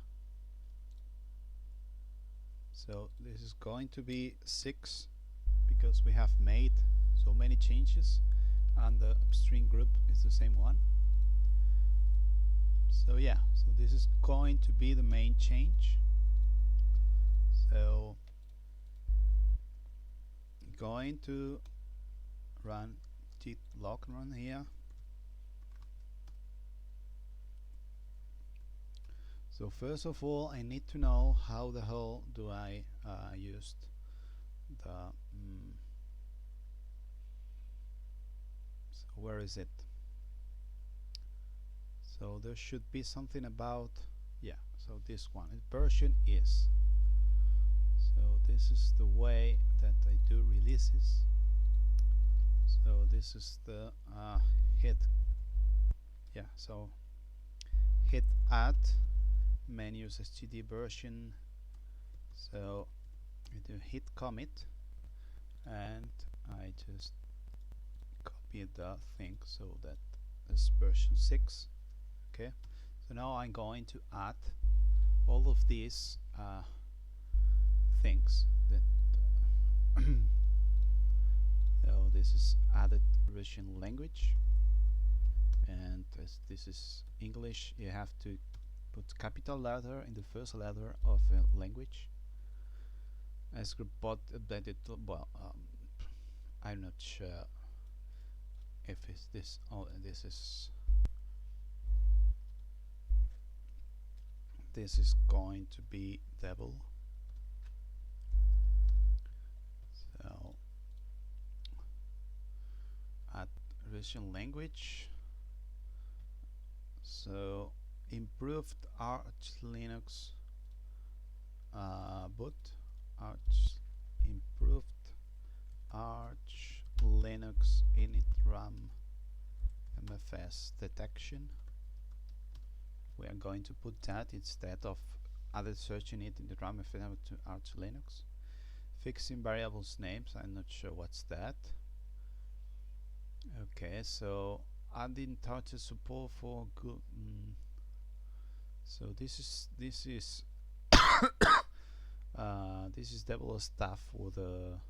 So this is going to be 6 because we have made so many changes and the upstream group is the same one. So yeah, so this is going to be the main change. So going to run git log run here. So first of all, I need to know how the hell do I use the so where is it? So there should be something about, yeah, so this one version is. So this is the way that I do releases. So this is the hit, yeah, so hit add menus std version. So I do hit commit and I just copy the thing so that this version 6. Okay, so now I'm going to add all of these things that so this is added Russian language, and as this is English, you have to put capital letter in the first letter of a language. As Grub2 updated, well, I'm not sure if it's this. Oh, this is going to be double. So add Russian language. So improved Arch Linux boot, improved Arch Linux init RAM MFS detection. We are going to put that instead of other searching it in the RAM FNF to Arch Linux. Fixing variables names, I'm not sure what's that. Okay, so adding touch support for good. So this is this is double stuff for the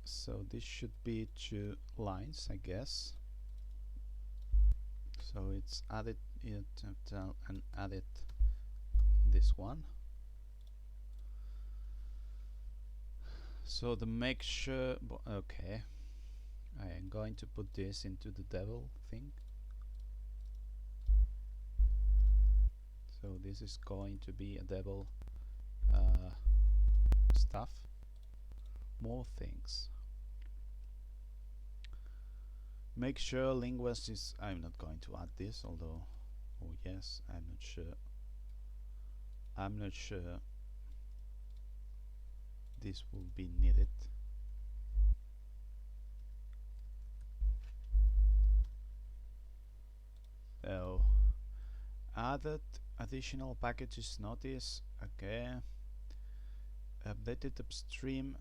so this should be 2 lines, I guess. So it's added it and added this one. So the make sure, okay, I am going to put this into the devil thing. So this is going to be a devil stuff, more things. Make sure linguist is, I'm not going to add this, although, oh yes, I'm not sure this will be needed. So added additional packages notice, okay. Updated upstream,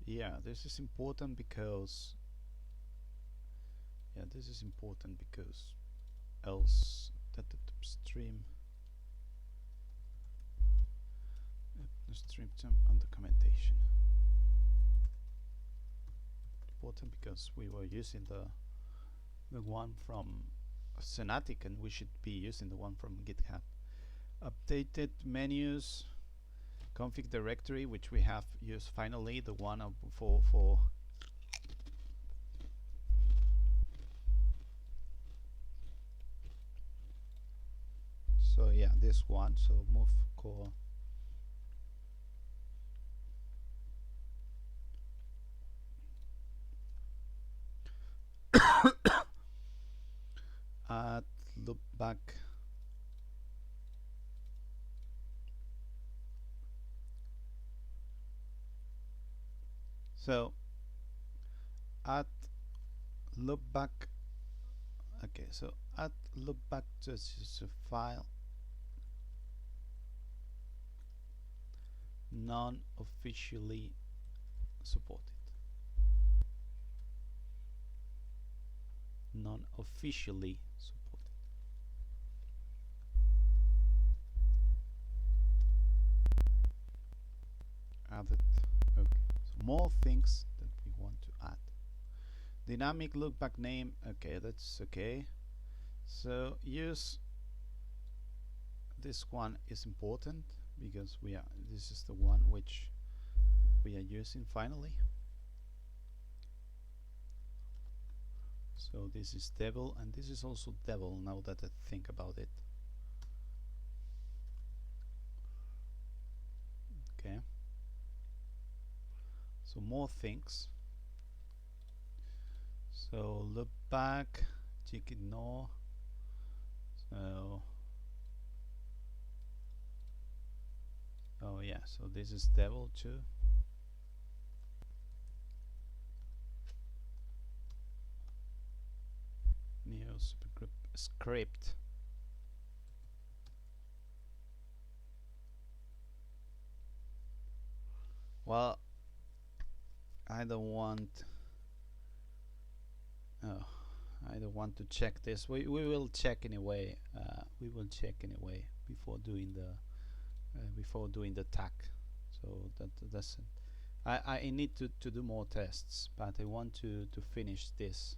yeah, this is important because else that the upstream on documentation important because we were using the one from Sonatic and we should be using the one from GitHub. Updated menus, config directory, which we have used finally, the one for So yeah, this one. So move core. Add loopback. So add loopback. Okay, so add loopback to a file non-officially supported. Non-officially supported. Added. Okay. So more things that we want to add. Dynamic loopback name. Okay, that's okay. So use this one is important because this is the one which we are using finally. So this is devil and this is also devil now that I think about it. Okay. So more things. So look back, check ignore. So oh yeah, so this is devil too. New supergroup script. Well, I don't want to check this. We will check anyway. We will check anyway before doing the tag. So that doesn't. I need to do more tests, but I want to finish this.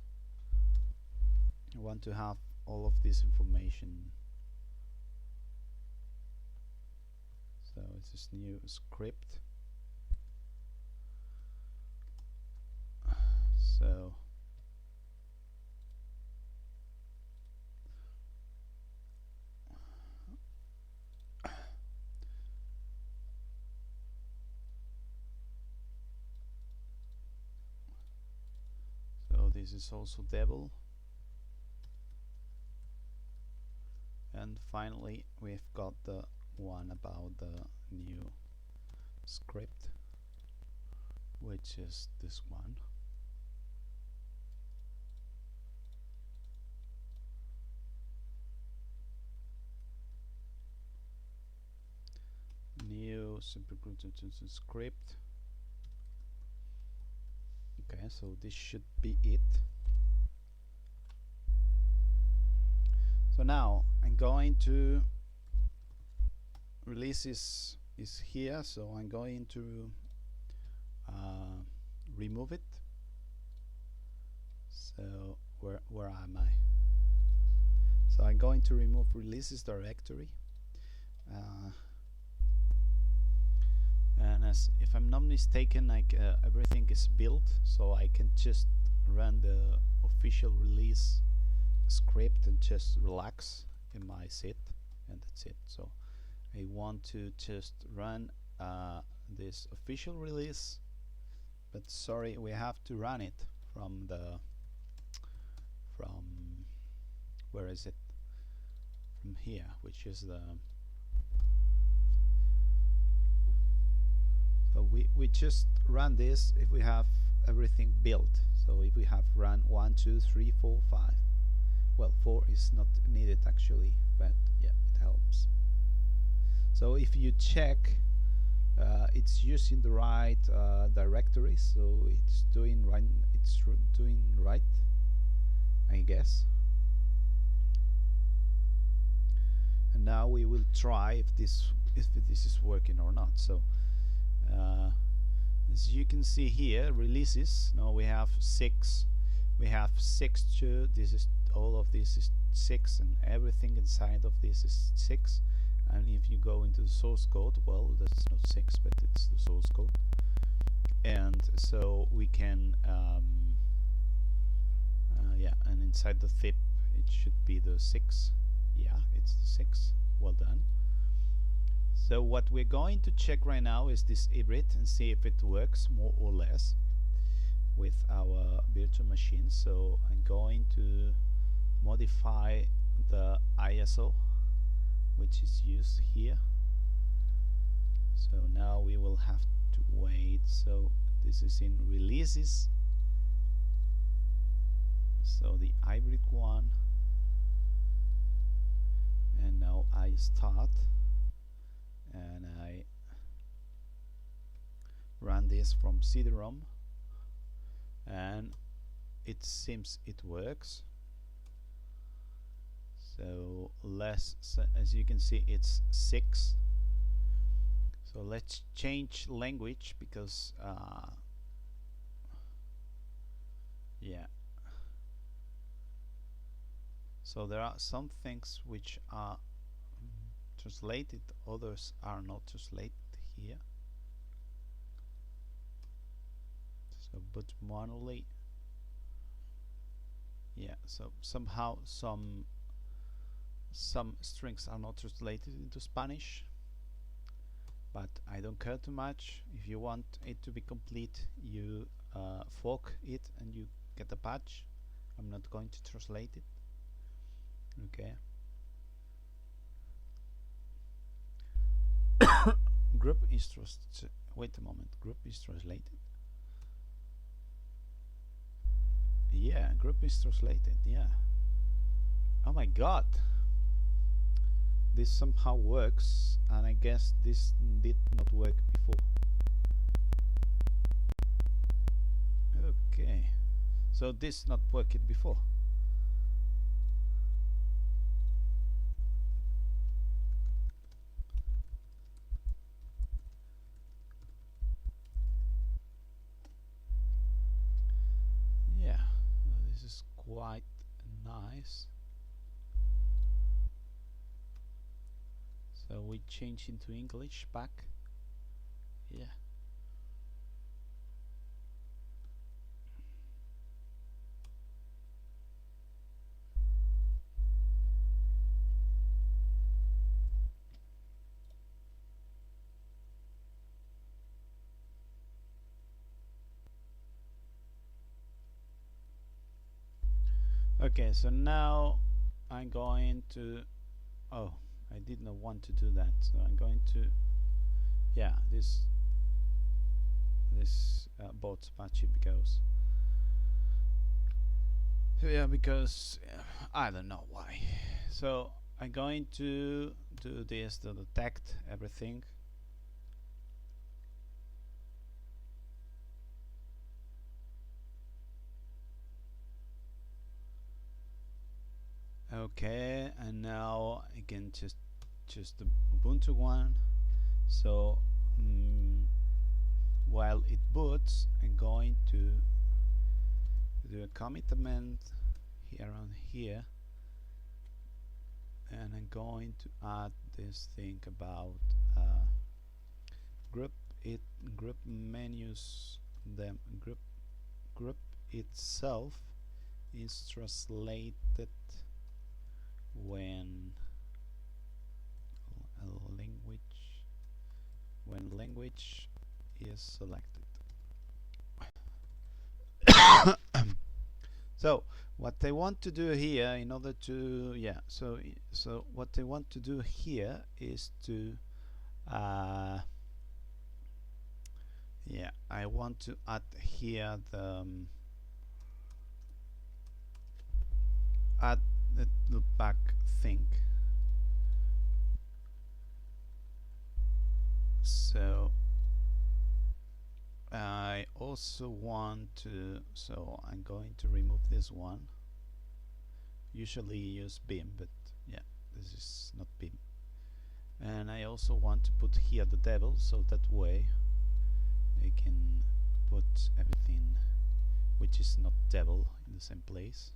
I want to have all of this information. So it's this new script. So this is also devil. And finally we've got the one about the new script, which is this one. New supergroup script. Okay, so this should be it. So now I'm going to releases is here, so I'm going to remove it. So where am I? So I'm going to remove releases directory, and if I'm not mistaken, everything is built, so I can just run the official release script and just relax in my seat, and that's it. So I want to just run this official release, but sorry, we have to run it from where is it? From here, which is the so we just run this if we have everything built. So if we have run 1 2 3 4 5, well, 4 is not needed actually, but yeah, it helps. So if you check, it's using the right directory, so it's doing right. It's doing right, I guess. And now we will try if this is working or not. So as you can see here, releases. Now we have 6. We have 6 2. This is all of this is 6, and everything inside of this is 6. And if you go into the source code, well, that's not 6, but it's the source code. And so we can, yeah, and inside the zip, it should be the 6. Yeah, it's the 6. Well done. So what we're going to check right now is this hybrid and see if it works more or less with our virtual machine. So I'm going to modify the ISO which is used here. So now we will have to wait. So this is in releases. So the hybrid one, and now I start and I run this from CD-ROM, and it seems it works. So as you can see, it's 6. So let's change language because yeah, so there are some things which are translated, others are not translated here. So but manually, yeah, so somehow some strings are not translated into Spanish, but I don't care too much. If you want it to be complete, you fork it and you get a patch. I'm not going to translate it. Okay. Group is wait a moment. Group is translated. Yeah, group is translated. Yeah. Oh my god. This somehow works, and I guess this did not work before. Okay, so this not worked before. Yeah, this is quite nice. So we change into English back. Yeah. Okay, so now I'm going to, oh, I did not want to do that, so I'm going to, yeah, this bot patchy because, yeah, because I don't know why. So I'm going to do this to detect everything. Okay, and now I can just the Ubuntu one. So while it boots, I'm going to do a commitment here on here, and I'm going to add this thing about group menus. Them group itself is translated when language is selected. So what I want to do here, in order to, yeah, so what I want to do here is to yeah, I want to add here the add the back thing. So I also want to, so I'm going to remove this one. Usually use Beam, but yeah, this is not Beam. And I also want to put here the devil, so that way I can put everything which is not devil in the same place.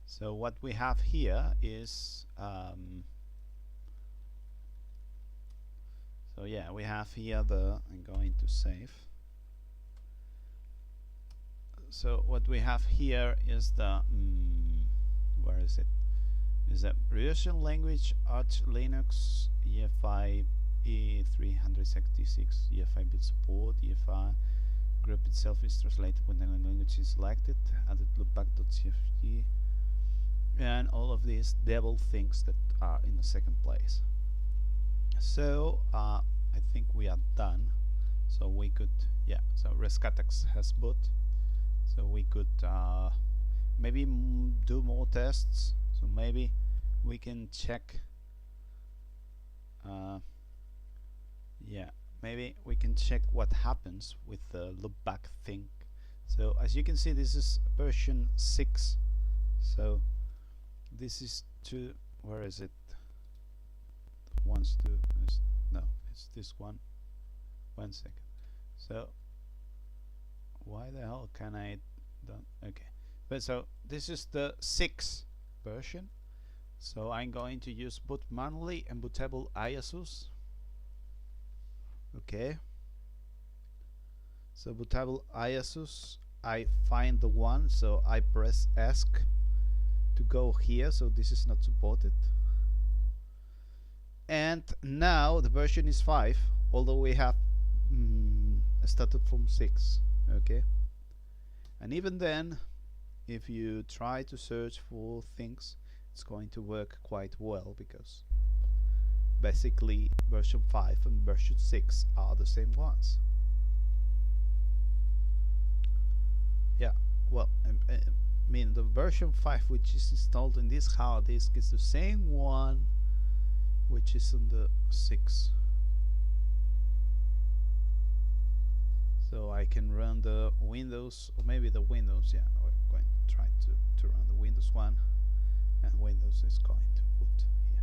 So what we have here is so yeah, we have here the, I'm going to save. So what we have here is the where is it? Is that Russian language Arch Linux EFI E366 EFI build support EFI group itself is translated when the language is selected, added loopback.cfg, and all of these devil things that are in the second place. So I think we are done. So we could, yeah, so Rescatax has boot, so we could maybe do more tests. So maybe we can check, yeah, maybe we can check what happens with the loopback thing. So as you can see, this is version 6. So this is to, where is it? Wants to, no, it's this one. 1 second. So why the hell can I don't, okay, but so this is the 6th version. So I'm going to use boot manually and bootable ISOs. Okay, so bootable ISOs, I find the one, so I press ask to go here. So this is not supported, and now the version is 5, although we have started from 6. Okay, and even then, if you try to search for things, it's going to work quite well, because basically version 5 and version 6 are the same ones. Yeah, well, I mean, the version 5 which is installed in this hard disk is the same one which is on the 6. So I can run the Windows, or maybe the Windows, yeah, we're going to try to run the Windows one, and Windows is going to boot here.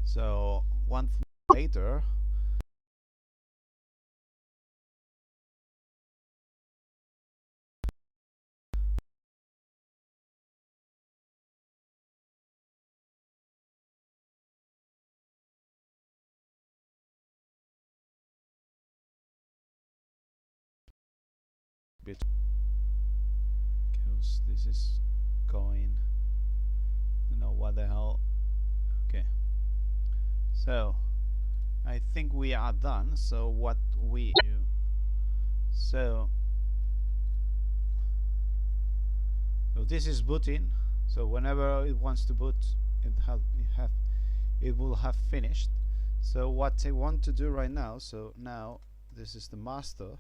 So 1 month later, because this is going, I don't know what the hell. Okay, so I think we are done. So what we do, so this is booting. So whenever it wants to boot, it will have finished. So what I want to do right now, so now this is the master,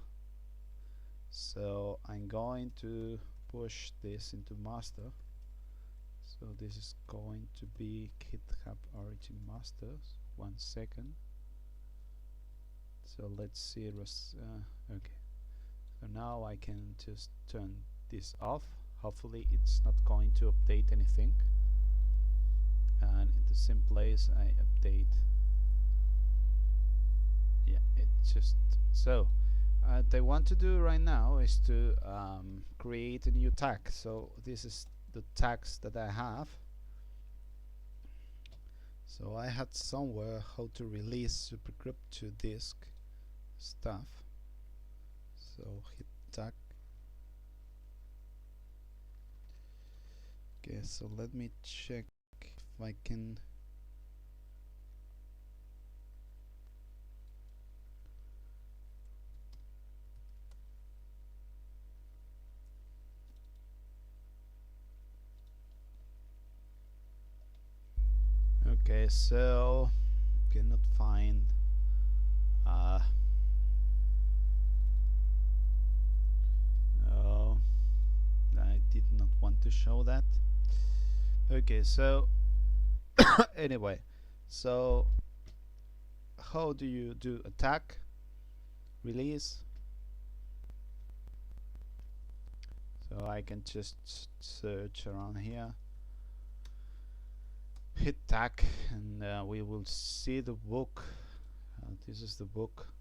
so I'm going to push this into master. So this is going to be GitHub origin masters. 1 second. So let's see it was okay. So now I can just turn this off. Hopefully it's not going to update anything, and in the same place I update. Yeah, it just, so what I want to do right now is to create a new tag. So this is the tags that I have. So I had somewhere how to release supergroup to disk stuff. So hit tag. Okay, so let me check if I can. Okay, so cannot find oh, I did not want to show that. Okay, so anyway, so how do you do attack, release? So I can just search around here, hit tag, and we will see the book. This is the book.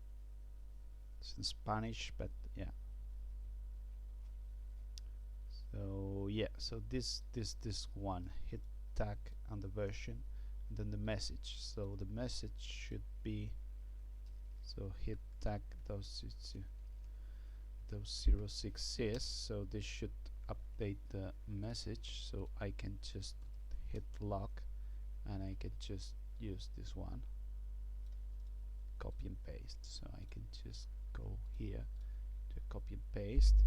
It's in Spanish, but yeah. So yeah, so this one, hit tag on the version, then the message. So the message should be, so hit tag those 06s, so this should update the message, so I can just hit lock and I can just use this one, copy and paste. So I can just go here to copy and paste,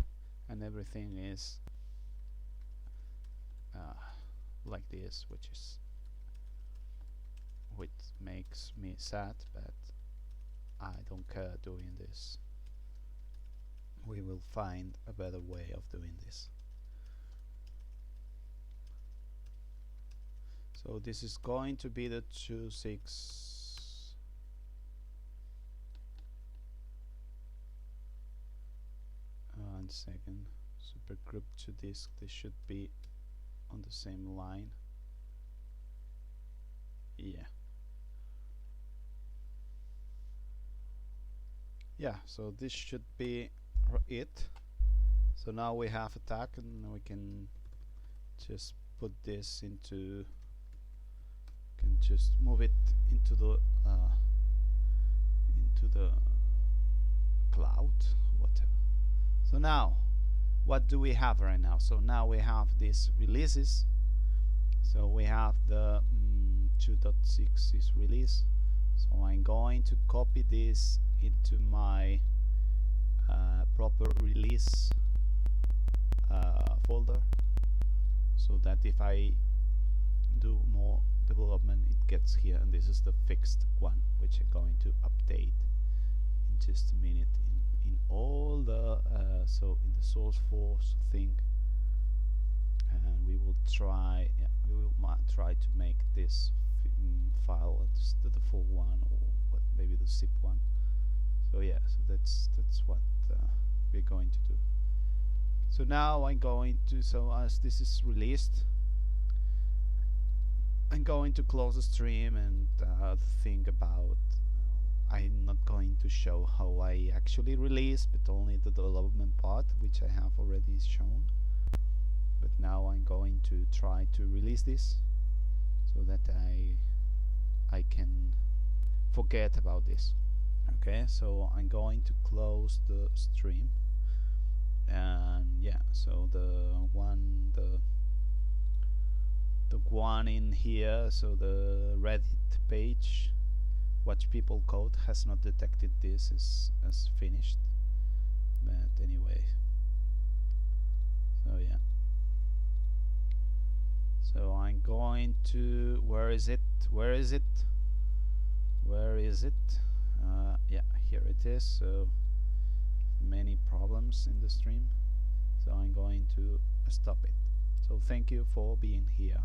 and everything is like this, which makes me sad, but I don't care doing this. We will find a better way of doing this. So this is going to be the 2.6. One second. Super Grub2 disk. This should be on the same line. Yeah. Yeah. So this should be it. So now we have a tag, and we can just put this into. Can just move it into the cloud, whatever. So now, what do we have right now? So now we have these releases. So we have the 2.6 is release. So I'm going to copy this into my proper release folder, so that if I do more development, it gets here, and this is the fixed one, which I'm going to update in just a minute in all the so in the SourceForce thing, and we will try try to make this file the full one, or what, maybe the zip one. So yeah, so that's what we're going to do. So now I'm going to, so as this is released, I'm going to close the stream and think about, I'm not going to show how I actually release, but only the development part, which I have already shown. But now I'm going to try to release this, so that I can forget about this. Okay, so I'm going to close the stream, and yeah, so the one in here, so the Reddit page, Watch People Code, has not detected this as finished, but anyway, so yeah, so I'm going to, where is it, yeah, here it is. So many problems in the stream, so I'm going to stop it. So thank you for being here.